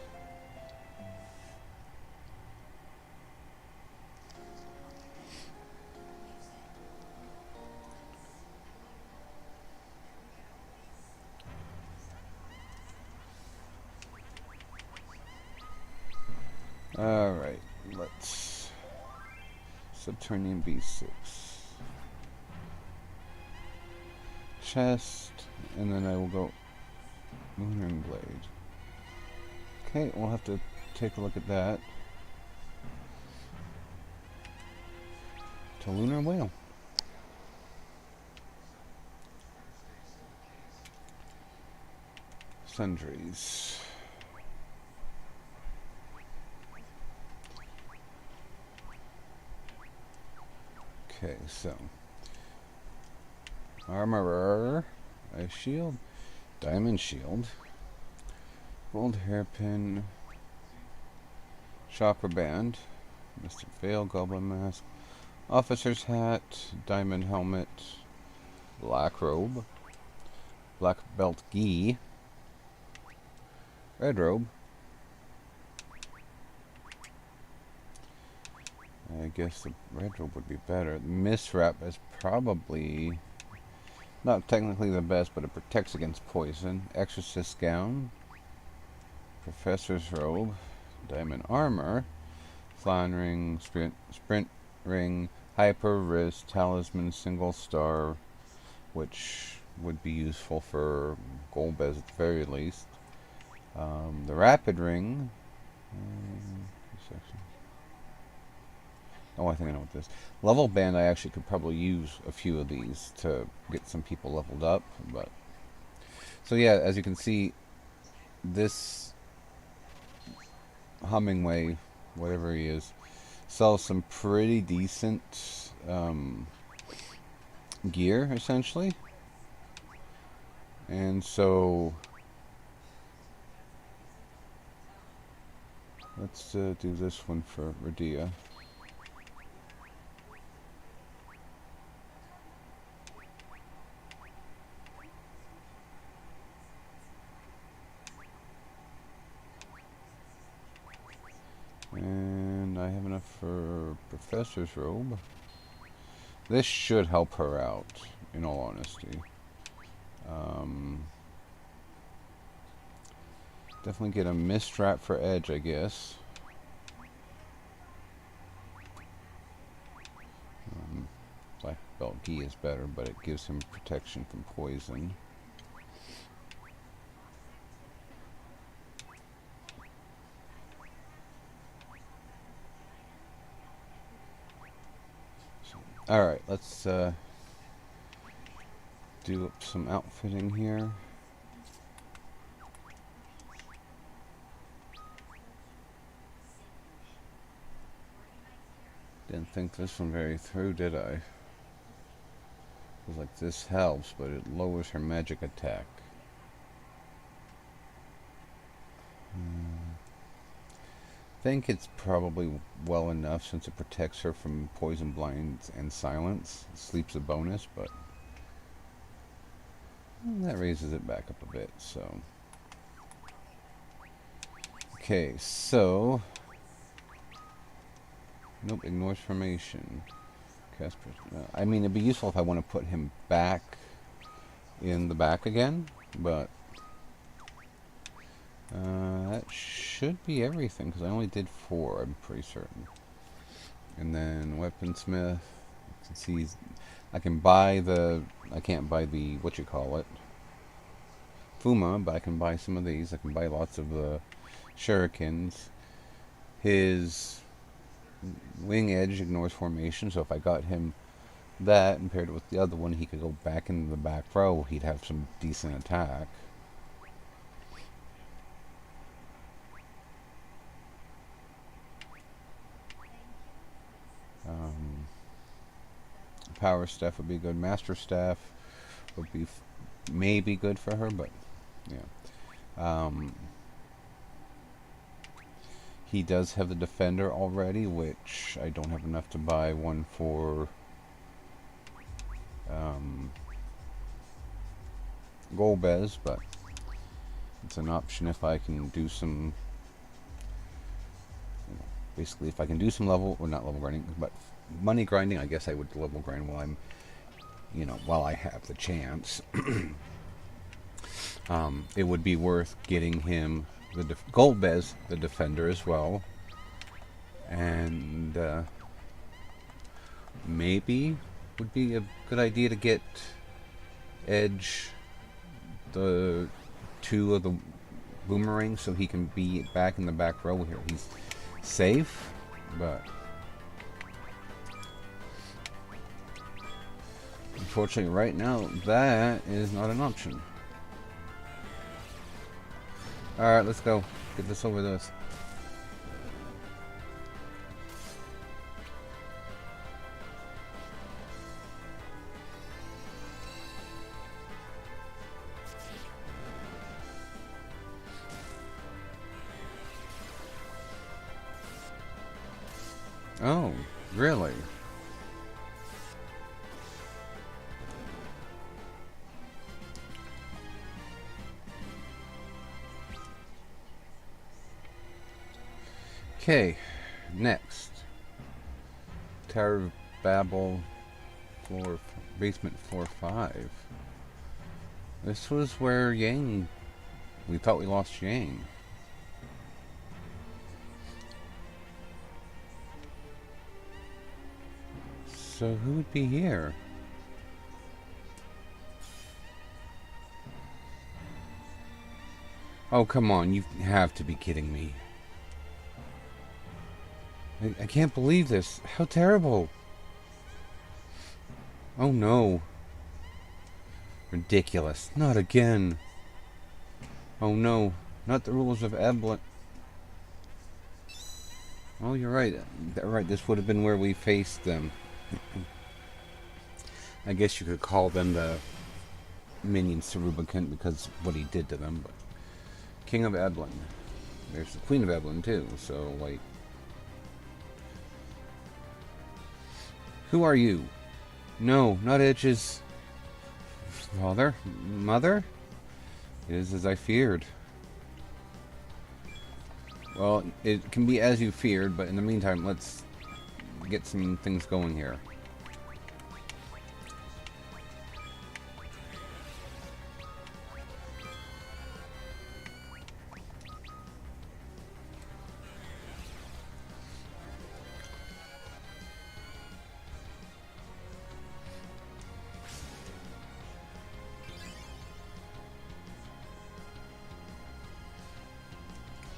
Alright, let's... Subterranean B6. Chest, and then I will go... Lunar Blade. Okay, we'll have to take a look at that. To Lunar Whale. Sundries. Okay, so armorer, a shield, diamond shield, gold hairpin, chopper band, Mystic Veil, goblin mask, officer's hat, diamond helmet, black robe, black belt gi, red robe. I guess the red robe would be better. The mist wrap is probably not technically the best, but it protects against poison. Exorcist gown, professor's robe, diamond armor, flying ring, sprint ring, hyper wrist, talisman, single star, which would be useful for Golbez at the very least. The rapid ring. Oh, I think I know what this. Level band, I actually could probably use a few of these to get some people leveled up. But so yeah, as you can see, this Hummingway, whatever he is, sells some pretty decent gear, essentially. And so let's do this one for Radia. And I have enough for Professor's Robe. This should help her out, in all honesty. Definitely get a mist wrap for Edge, I guess. Black Belt Gi is better, but it gives him protection from poison. Alright, let's do some outfitting here. Didn't think this one very through, did I? It was like, this helps, but it lowers her magic attack. I think it's probably well enough since it protects her from poison, blinds, and silence. Sleep's a bonus, but that raises it back up a bit, so. Okay, so. Nope, ignores formation. Casper. I mean, it'd be useful if I want to put him back in the back again, but that should be everything, because I only did 4, I'm pretty certain. And then Weaponsmith, since he's, I can buy the, I can't buy the, what you call it, Fuma, but I can buy some of these. I can buy lots of the shurikens. His wing edge ignores formation, so if I got him that and paired it with the other one, he could go back into the back row. He'd have some decent attack. Power Staff would be good. Master Staff would be maybe good for her, but yeah. He does have the Defender already, which I don't have enough to buy one for Golbez, but it's an option if I can do some, basically if I can do some level, or not level grinding, but money grinding. I guess I would level grind while I'm, while I have the chance. It would be worth getting him the Golbez, the Defender, as well, and maybe would be a good idea to get Edge the 2 of the boomerangs so he can be back in the back row here. He's safe, but unfortunately right now that is not an option. Alright, let's go. Get this over with. Oh, really? Okay, next. Tower of Babel, basement floor 5. This was where Yang, we thought we lost Yang. So who would be here? Oh, come on, you have to be kidding me. I can't believe this. How terrible. Oh no. Ridiculous. Not again. Oh no. Not the rules of Eblan. Oh, you're right. Right, this would have been where we faced them. I guess you could call them the minions to Rubicant because what he did to them. But King of Eblan. There's the Queen of Eblan too. So like, who are you? No, not Edges. Father, mother. It is as I feared. Well, it can be as you feared, but in the meantime, let's get some things going here.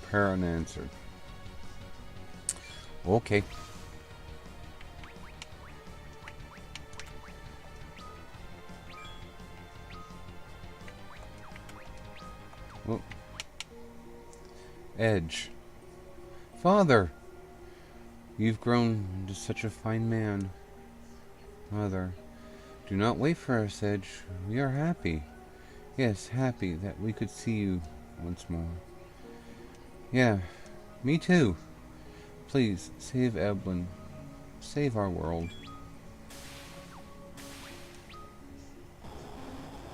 Prayer unanswered. Okay. Oh. Edge. Father! You've grown into such a fine man. Mother. Do not wait for us, Edge. We are happy. Yes, happy that we could see you once more. Yeah, me too. Please, save Eblan. Save our world.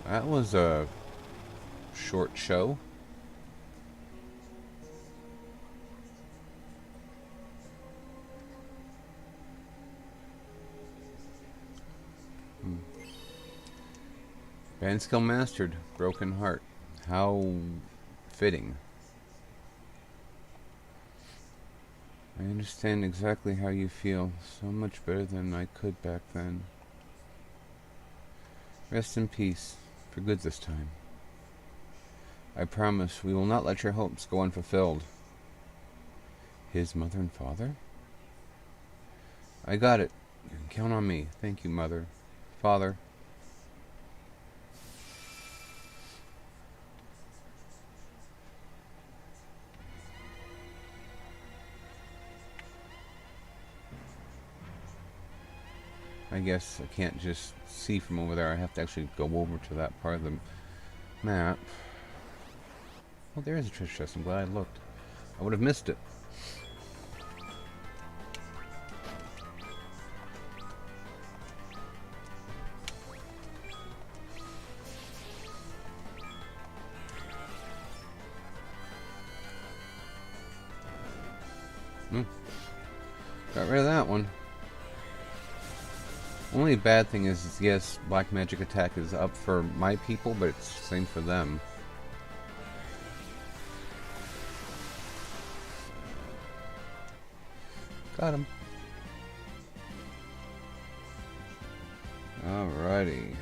That was a short show. Band skill mastered. Broken heart. How fitting. I understand exactly how you feel. So much better than I could back then. Rest in peace. For good this time. I promise we will not let your hopes go unfulfilled. His mother and father? I got it. You can count on me. Thank you, Mother. Father. I guess I can't just see from over there. I have to actually go over to that part of the map. Oh, there is a treasure chest. I'm glad I looked. I would have missed it. Got rid of that one. Only bad thing is, yes, black magic attack is up for my people, but it's the same for them. Got him. Alrighty.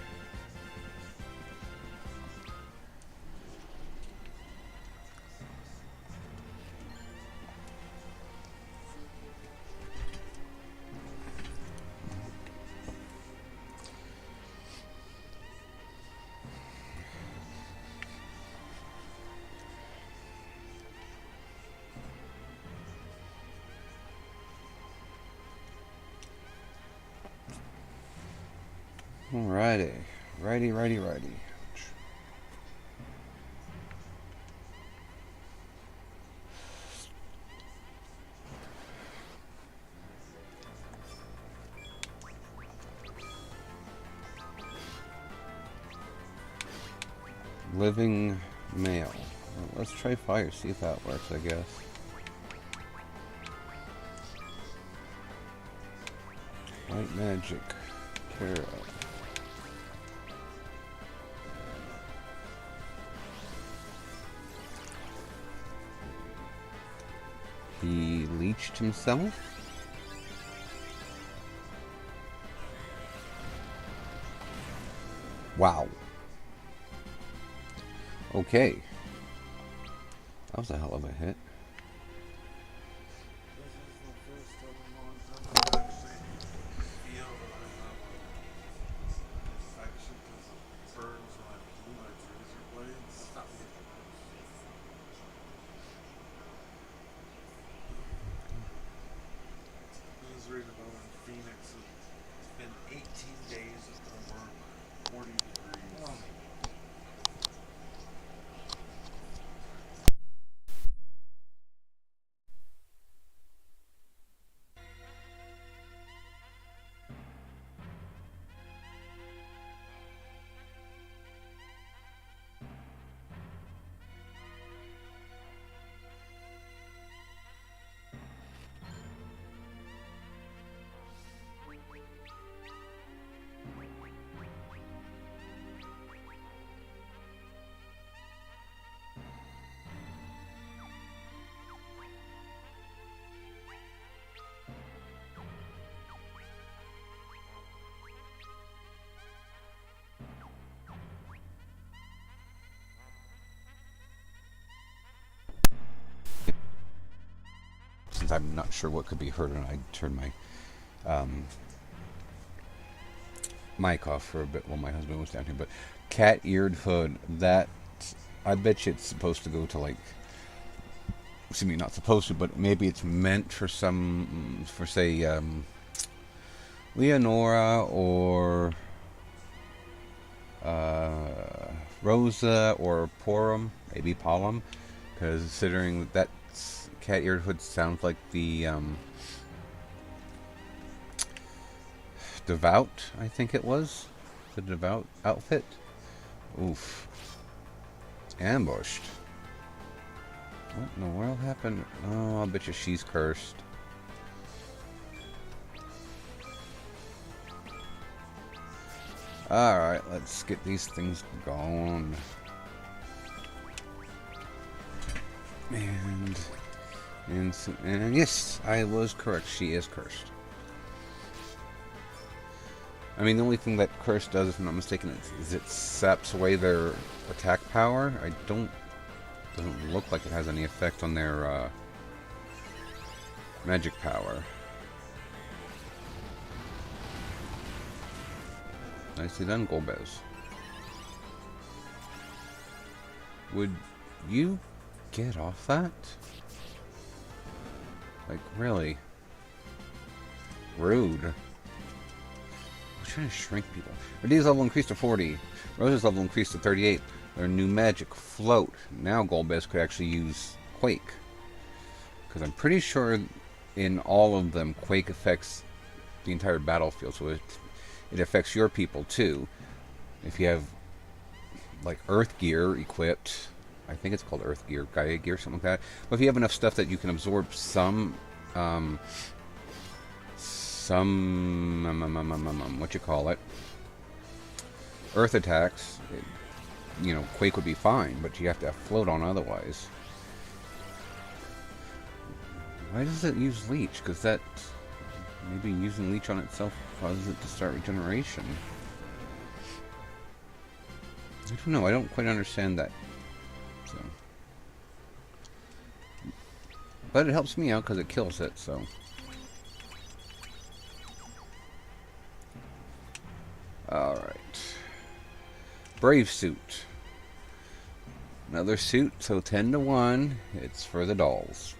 Alrighty. Righty. Living mail. Well, let's try fire, see if that works, I guess. White magic. Kara. He leeched himself? Wow. Okay. That was a hell of a hit.
Reading about in Phoenix. It's been 18 days of the worm
because I'm not sure what could be heard, and I turned my mic off for a bit while my husband was down here. But cat-eared hood, that, I bet you it's supposed to go to, like, excuse me, not supposed to, but maybe it's meant for some, for say, Leonora or Rosa or Porum, maybe Pollum, because considering that cat-eared hood sounds like the Devout, I think it was, the Devout outfit. Oof. Ambushed. What in the world happened? Oh, I'll bet you she's cursed. Alright, let's get these things going. And yes, I was correct. She is cursed. I mean, the only thing that curse does, if I'm not mistaken, is it saps away their attack power. Doesn't look like it has any effect on their magic power. Nicely done, Golbez. Would you get off that? Like, really? Rude. I'm trying to shrink people. Radia's level increased to 40. Rose's level increased to 38. Their new magic, Float. Now Golbez could actually use Quake. Because I'm pretty sure in all of them, Quake affects the entire battlefield. So it affects your people too. If you have, like, Earth Gear equipped, I think it's called Earth Gear, Gaia Gear, something like that. But if you have enough stuff that you can absorb some what you call it, Earth attacks, you know, Quake would be fine, but you have to have Float on otherwise. Why does it use Leech? Because that, maybe using Leech on itself causes it to start regeneration. I don't know, I don't quite understand that. So, but it helps me out because it kills it, so. Alright. Brave Suit. Another suit, so 10 to 1. It's for the dolls.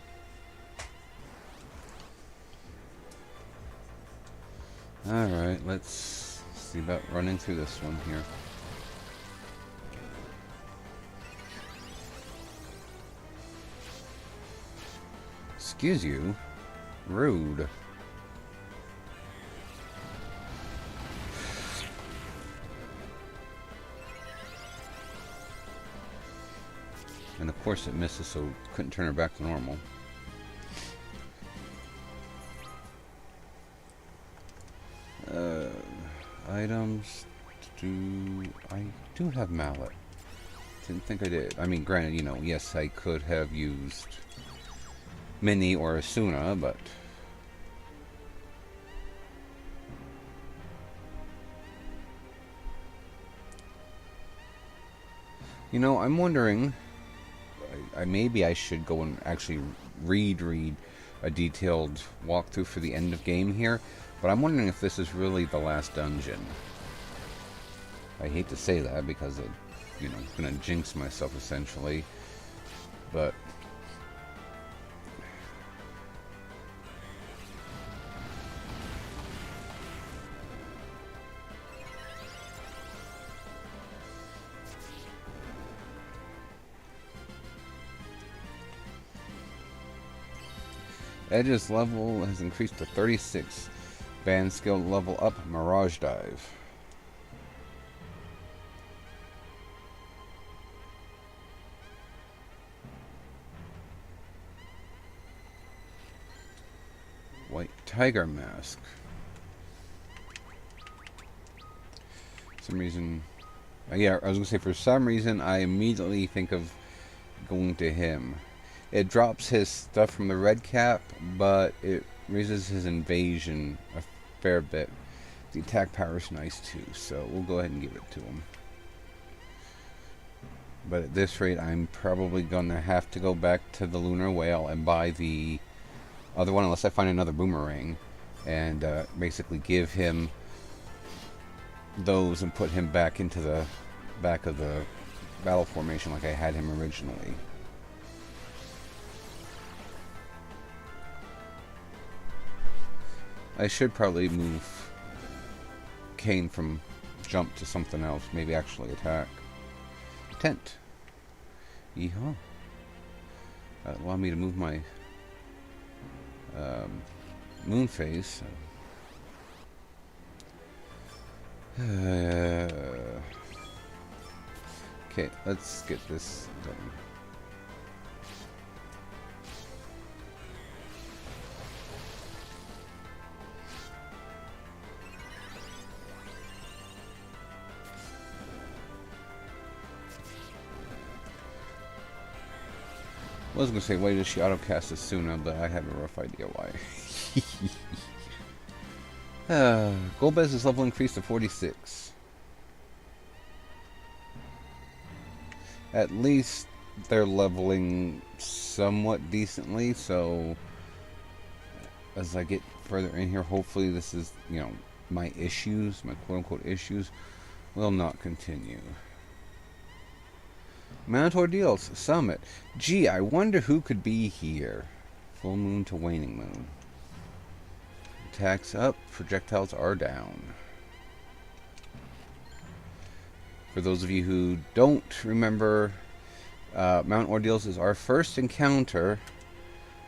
Alright, let's see about running through this one here. Excuse you. Rude. And of course it misses, so couldn't turn her back to normal. Items. I do have Mallet. Didn't think I did. I mean, granted, you know, yes, I could have used Minnie or Asuna, but you know, I'm wondering. Maybe I should go and actually read a detailed walkthrough for the end of game here, but I'm wondering if this is really the last dungeon. I hate to say that because it, you know, I'm gonna jinx myself essentially, but Edge's level has increased to 36. Band skill level up, Mirage Dive. White Tiger Mask. For some reason, yeah, I was gonna say for some reason I immediately think of going to him. It drops his stuff from the red cap, but it raises his invasion a fair bit. The attack power is nice too, so we'll go ahead and give it to him. But at this rate, I'm probably going to have to go back to the Lunar Whale and buy the other one unless I find another boomerang and basically give him those and put him back into the back of the battle formation like I had him originally. I should probably move Cain from jump to something else. Maybe actually attack. Tent. Yeehaw. Allow me to move my moon phase. Okay, let's get this done. I was going to say, why does she autocast Asuna, but I have a rough idea why. Golbez is level increased to 46. At least they're leveling somewhat decently, so as I get further in here, hopefully this is, you know, my issues, my quote-unquote issues, will not continue. Mount Ordeals Summit. Gee, I wonder who could be here. Full moon to waning moon. Attacks up, projectiles are down. For those of you who don't remember, Mount Ordeals is our first encounter,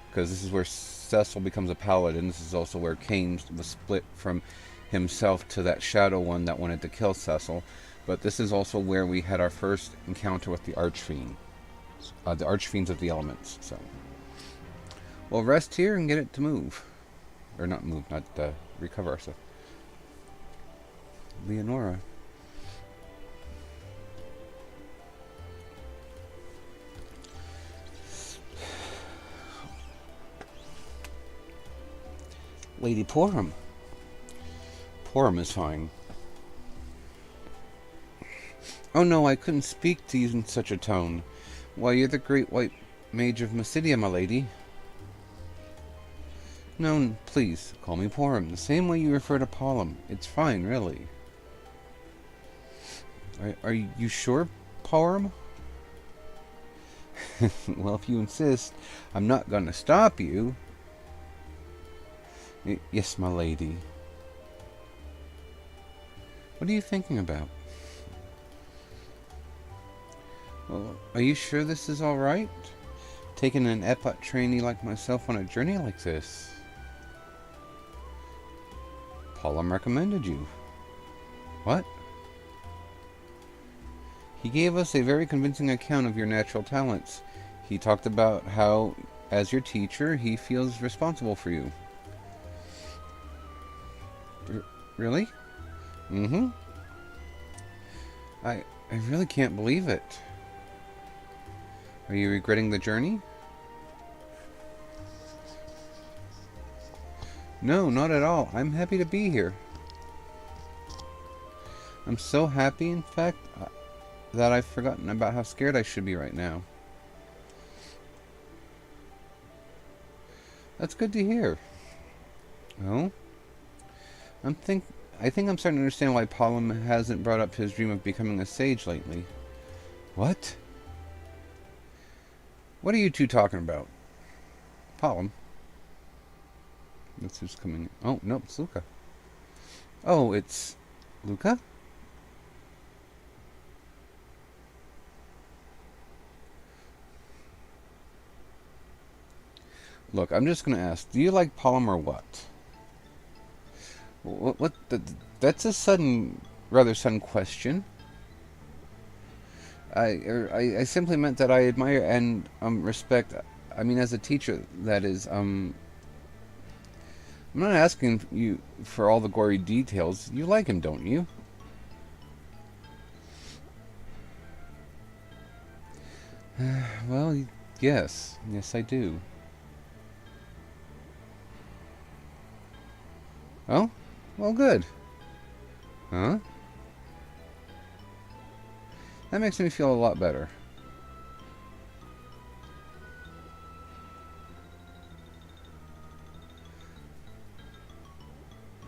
because this is where Cecil becomes a paladin. This is also where Cain was split from himself to that shadow one that wanted to kill Cecil. But this is also where we had our first encounter with the Archfiend. The Archfiends of the Elements. So we'll rest here and get it to move. Or not move, not recover ourselves. Leonora. Lady Porum. Porum is fine. Oh no, I couldn't speak to you in such a tone. Why, you're the great white mage of Mysidia, my lady. No, please, call me Porum, the same way you refer to Pollum. It's fine, really. Are you sure, Porum? Well, if you insist, I'm not going to stop you. Yes, my lady. What are you thinking about? Well, are you sure this is alright? Taking an Epot trainee like myself on a journey like this? Pollum recommended you. What? He gave us a very convincing account of your natural talents. He talked about how, as your teacher, he feels responsible for you. Really? Mm-hmm. I really can't believe it. Are you regretting the journey? No, not at all. I'm happy to be here. I'm so happy, in fact, that I've forgotten about how scared I should be right now. That's good to hear. Oh? I think I'm starting to understand why Pollum hasn't brought up his dream of becoming a sage lately. What? What are you two talking about? Pollum? That's who's coming in. Oh, no, it's Luca. Oh, it's Luca? Look, I'm just going to ask, do you like Pollum or what? That's a rather sudden question. I simply meant that I admire and respect, I mean, as a teacher, that is, I'm not asking you for all the gory details. You like him, don't you? Well, yes. Yes, I do. Oh? Well, good. Huh? That makes me feel a lot better.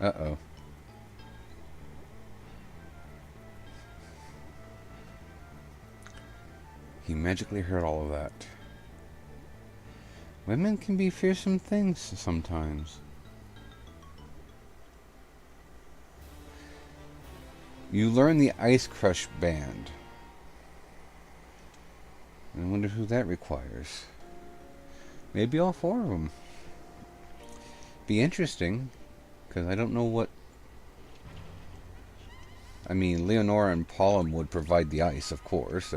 Uh-oh. He magically heard all of that. Women can be fearsome things sometimes. You learn the Ice Crush band. I wonder who that requires. Maybe all four of them. Be interesting, because I don't know what... I mean, Leonora and Palom would provide the ice, of course.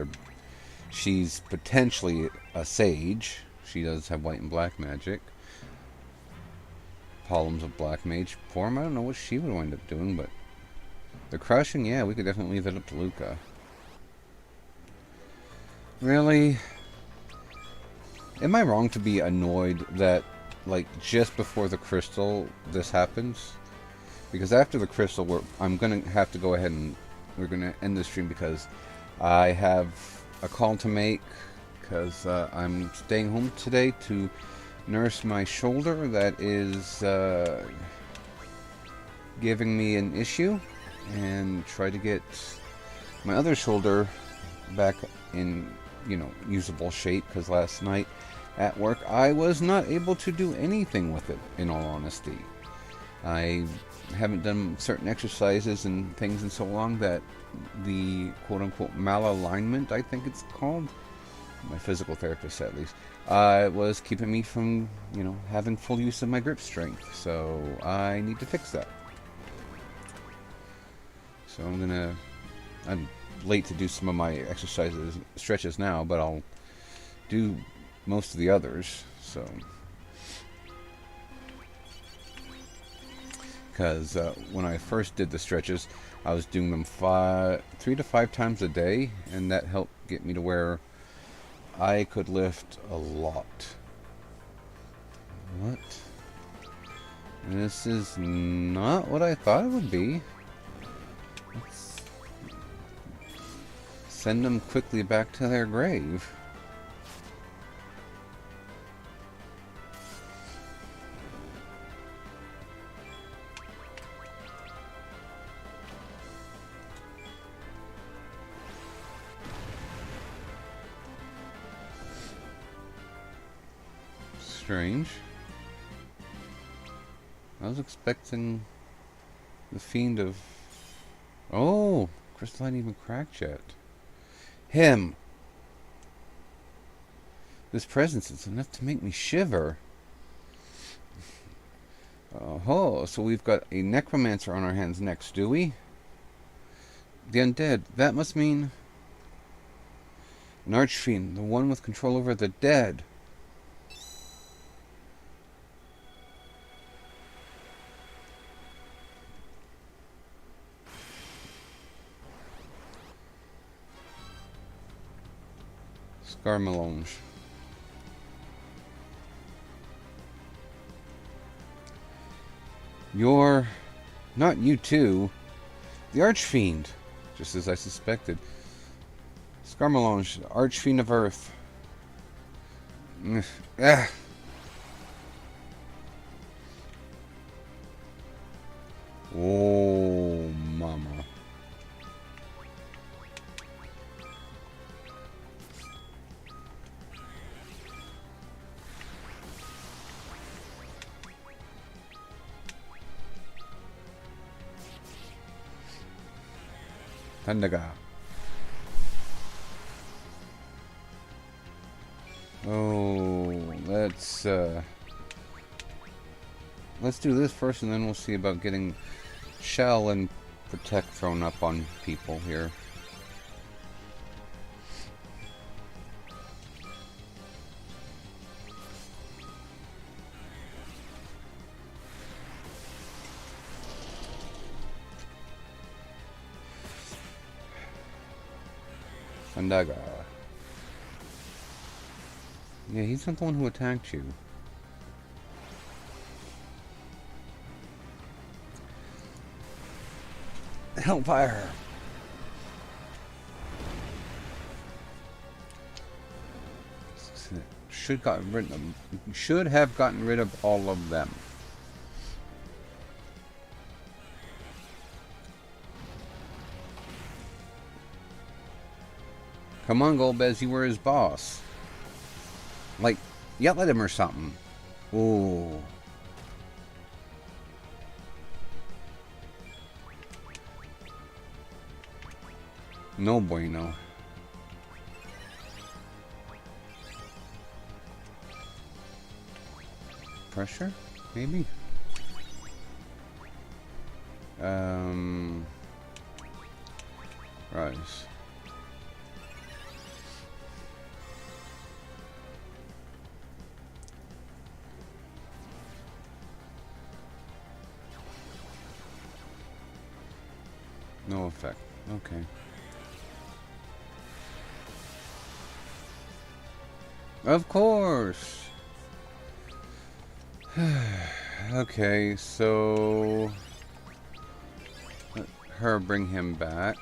She's potentially a sage. She does have white and black magic. Palom's a black mage form. I don't know what she would wind up doing, but... The crushing, yeah, we could definitely leave that up to Luca. Really? Am I wrong to be annoyed that, like, just before the crystal, this happens? Because after the crystal, I'm going to have to go ahead and we're going to end the stream because I have a call to make because I'm staying home today to nurse my shoulder that is giving me an issue and try to get my other shoulder back in, you know, usable shape because last night at work I was not able to do anything with it, in all honesty. I haven't done certain exercises and things in so long that the quote-unquote malalignment, I think it's called, my physical therapist at least, was keeping me from, you know, having full use of my grip strength. So I need to fix that. So I'm late to do some of my exercises, stretches now, but I'll do most of the others. So, because when I first did the stretches, I was doing them 3 to 5 times a day, and that helped get me to where I could lift a lot. What? This is not what I thought it would be. Let's send them quickly back to their grave. Strange. I was expecting the fiend of... Oh! Crystalline even cracked yet. Him! This presence is enough to make me shiver. Oh, so we've got a necromancer on our hands next, do we? The undead. That must mean... an archfiend, the one with control over the dead. Scarmelange. You're... not you too. The Archfiend. Just as I suspected. Scarmelange, Archfiend of Earth. Ah. Oh, mama. Tandaga. Oh, let's do this first, and then we'll see about getting Shell and Protect thrown up on people here. Tandaga. Yeah, he's not the one who attacked you. Hellfire! Should have gotten rid of all of them. Come on, Golbez, you were his boss. Like, yell at him or something. Ooh. No bueno. Pressure? Maybe? Rise. No effect. Okay. Of course! Okay, so... let her bring him back.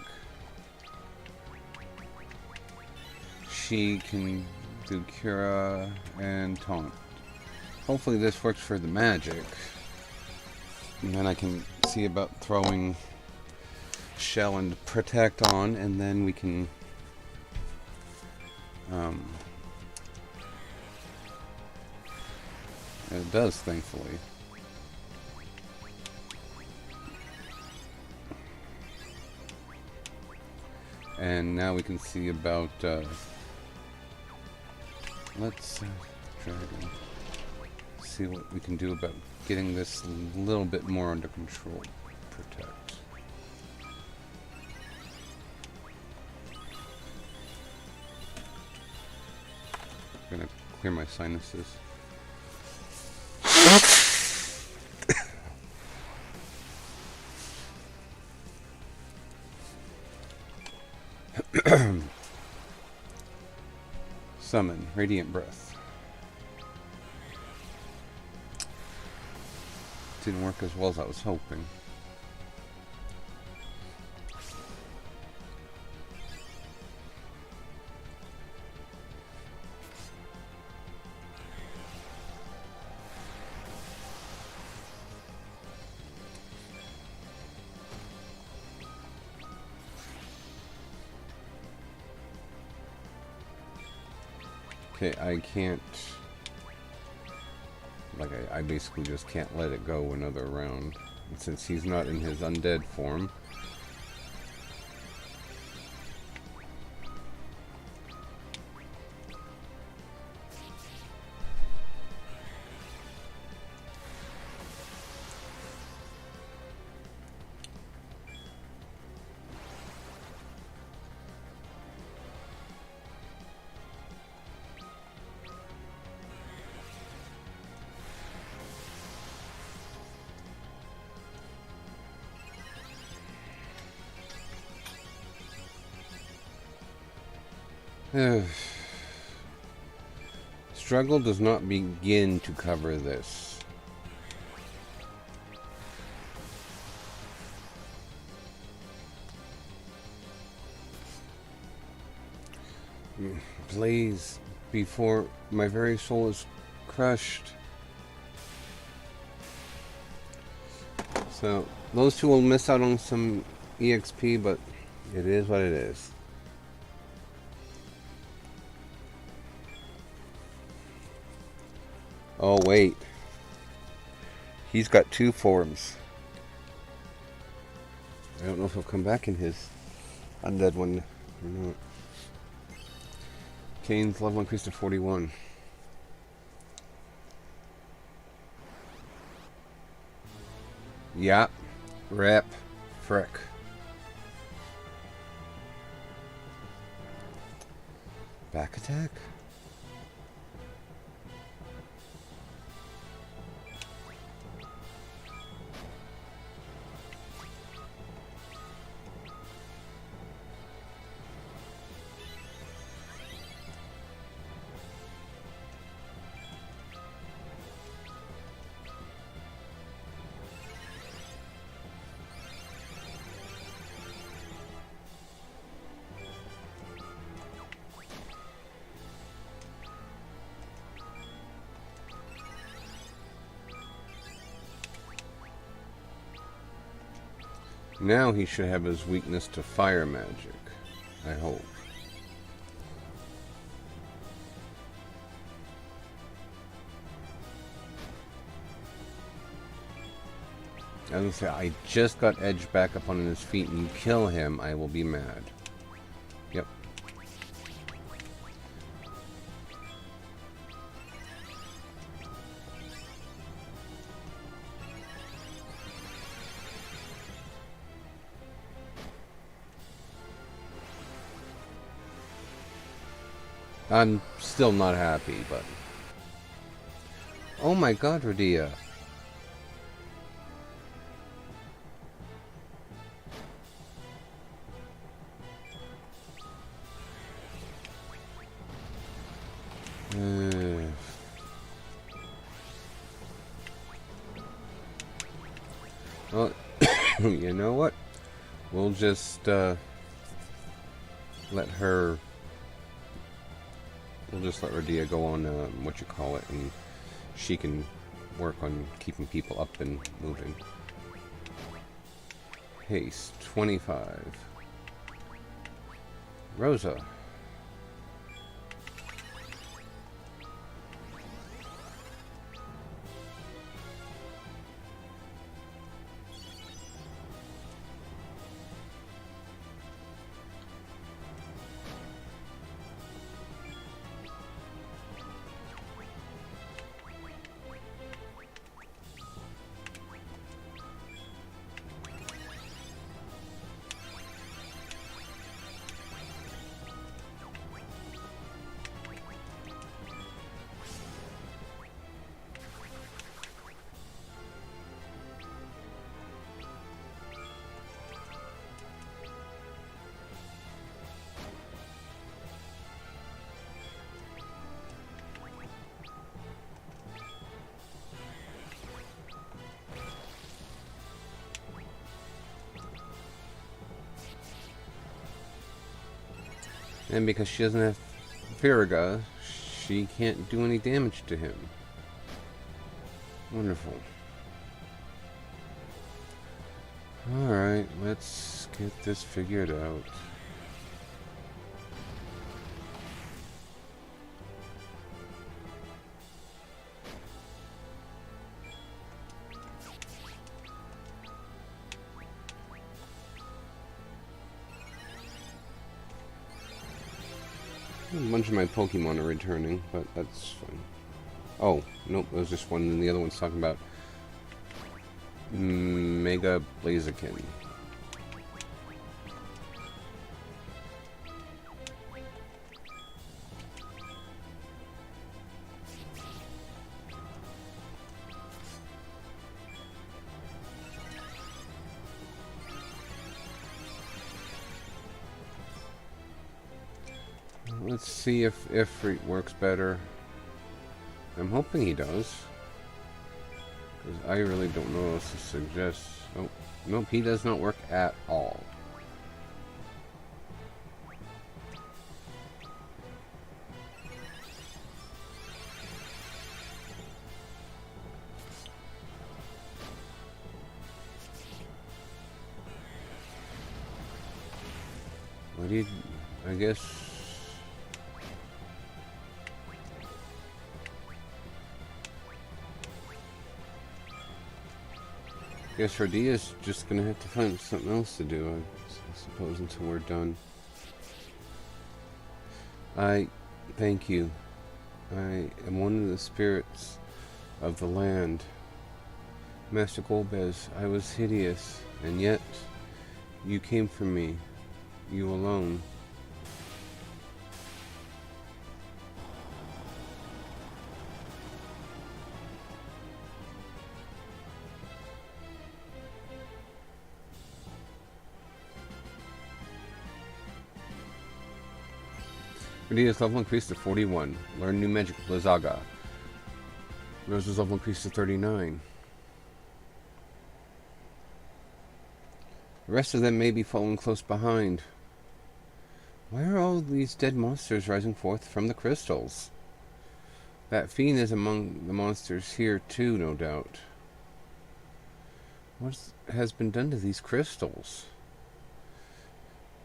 She can do Cura and Taunt. Hopefully this works for the magic. And then I can see about throwing Shell and Protect on, and then we can... it does, thankfully. And now we can see about, let's try to see what we can do about getting this a little bit more under control. Protect. I'm gonna clear my sinuses. Summon Radiant Breath. Didn't work as well as I was hoping. Okay, I can't... like, I basically just can't let it go another round. And since he's not in his undead form... Struggle does not begin to cover this. Please, before my very soul is crushed. So, those two will miss out on some EXP, but it is what it is. Oh, wait. He's got two forms. I don't know if he'll come back in his undead one or not. Kane's level increased to 41. Yep. Rip. Frick. Back attack? Now he should have his weakness to fire magic, I hope. I was gonna say, I just got Edge back up on his feet and you kill him, I will be mad. Yep. I'm still not happy, but... Oh my god, Radia. Well, you know what? We'll just let her. We'll just let Radia go on what you call it, and she can work on keeping people up and moving. Haste 25. Rosa. And because she doesn't have Farraga, she can't do any damage to him. Wonderful. Alright, let's get this figured out. A bunch of my Pokemon are returning, but that's fine. Oh, nope, there's just one, and the other one's talking about Mega Blaziken. Let's see if Ifrit works better. I'm hoping he does. Because I really don't know what else to suggest. Oh, nope, he does not work at all. What do you... I guess... Guess Radia's just gonna have to find something else to do, I suppose, until we're done. Thank you. I am one of the spirits of the land. Master Golbez, I was hideous, and yet you came for me. You alone. Radia's level increased to 41. Learn new magic, Blizzaga. Rose's level increased to 39. The rest of them may be following close behind. Why are all these dead monsters rising forth from the crystals? That fiend is among the monsters here too, no doubt. What has been done to these crystals?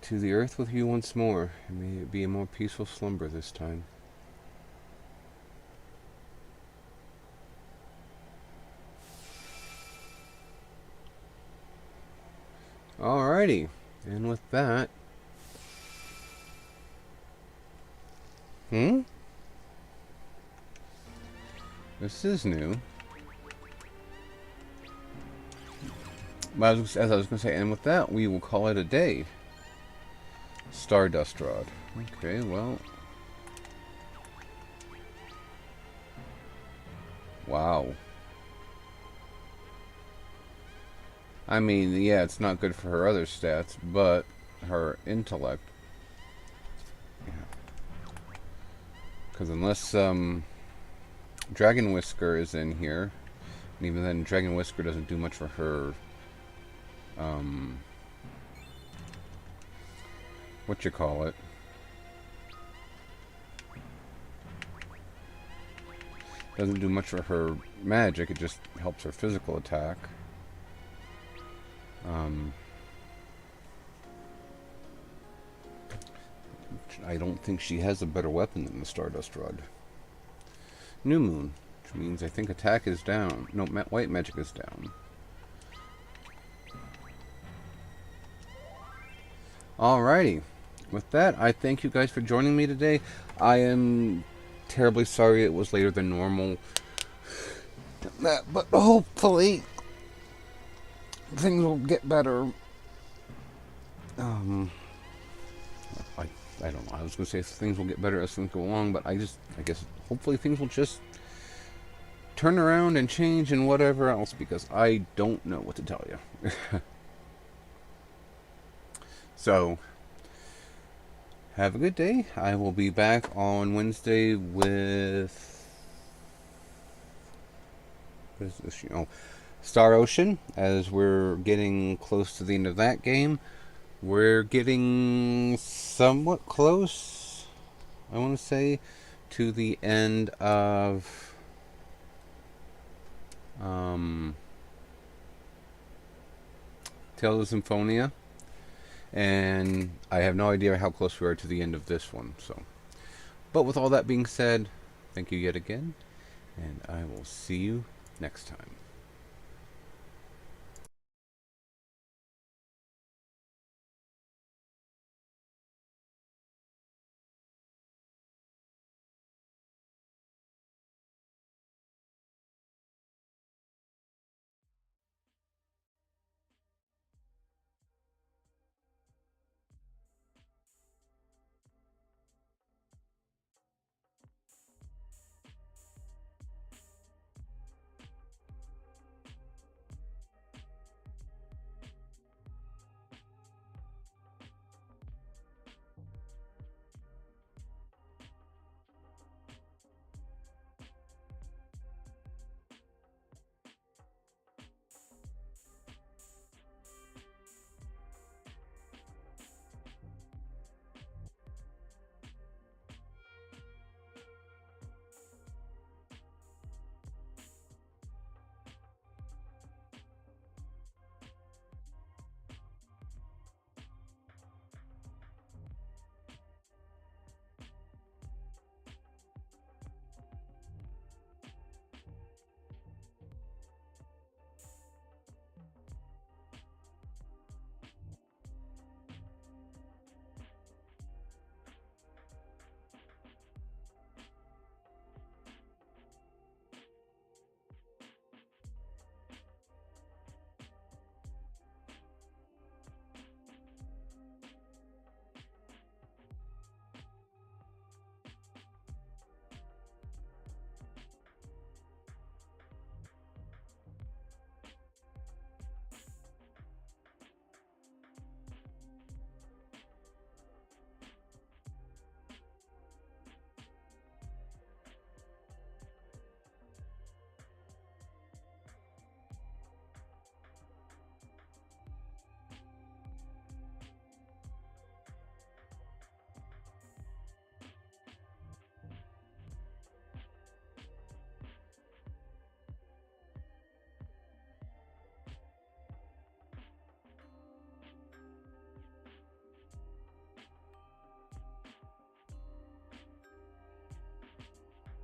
To the earth with you once more, and may it be a more peaceful slumber this time. Alrighty. And with that... This is new. But as I was going to say, and with that, we will call it a day. Stardust Rod. Okay, well... Wow. I mean, yeah, it's not good for her other stats, but her intellect... Because unless, Dragon Whisker is in here, and even then, Dragon Whisker doesn't do much for her, what you call it? Doesn't do much for her magic, it just helps her physical attack. I don't think she has a better weapon than the Stardust Rod. New Moon, which means I think attack is down. No, white magic is down. Alrighty. With that, I thank you guys for joining me today. I am terribly sorry it was later than normal. But hopefully things will get better. I don't know. I was going to say things will get better as things go along, but I guess hopefully things will just turn around and change and whatever else, because I don't know what to tell you. So, have a good day. I will be back on Wednesday with... What is this? Oh, Star Ocean, as we're getting close to the end of that game. We're getting somewhat close, I want to say, to the end of Tales of Symphonia, and I have no idea how close we are to the end of this one. So, but with all that being said, thank you yet again, and I will see you next time.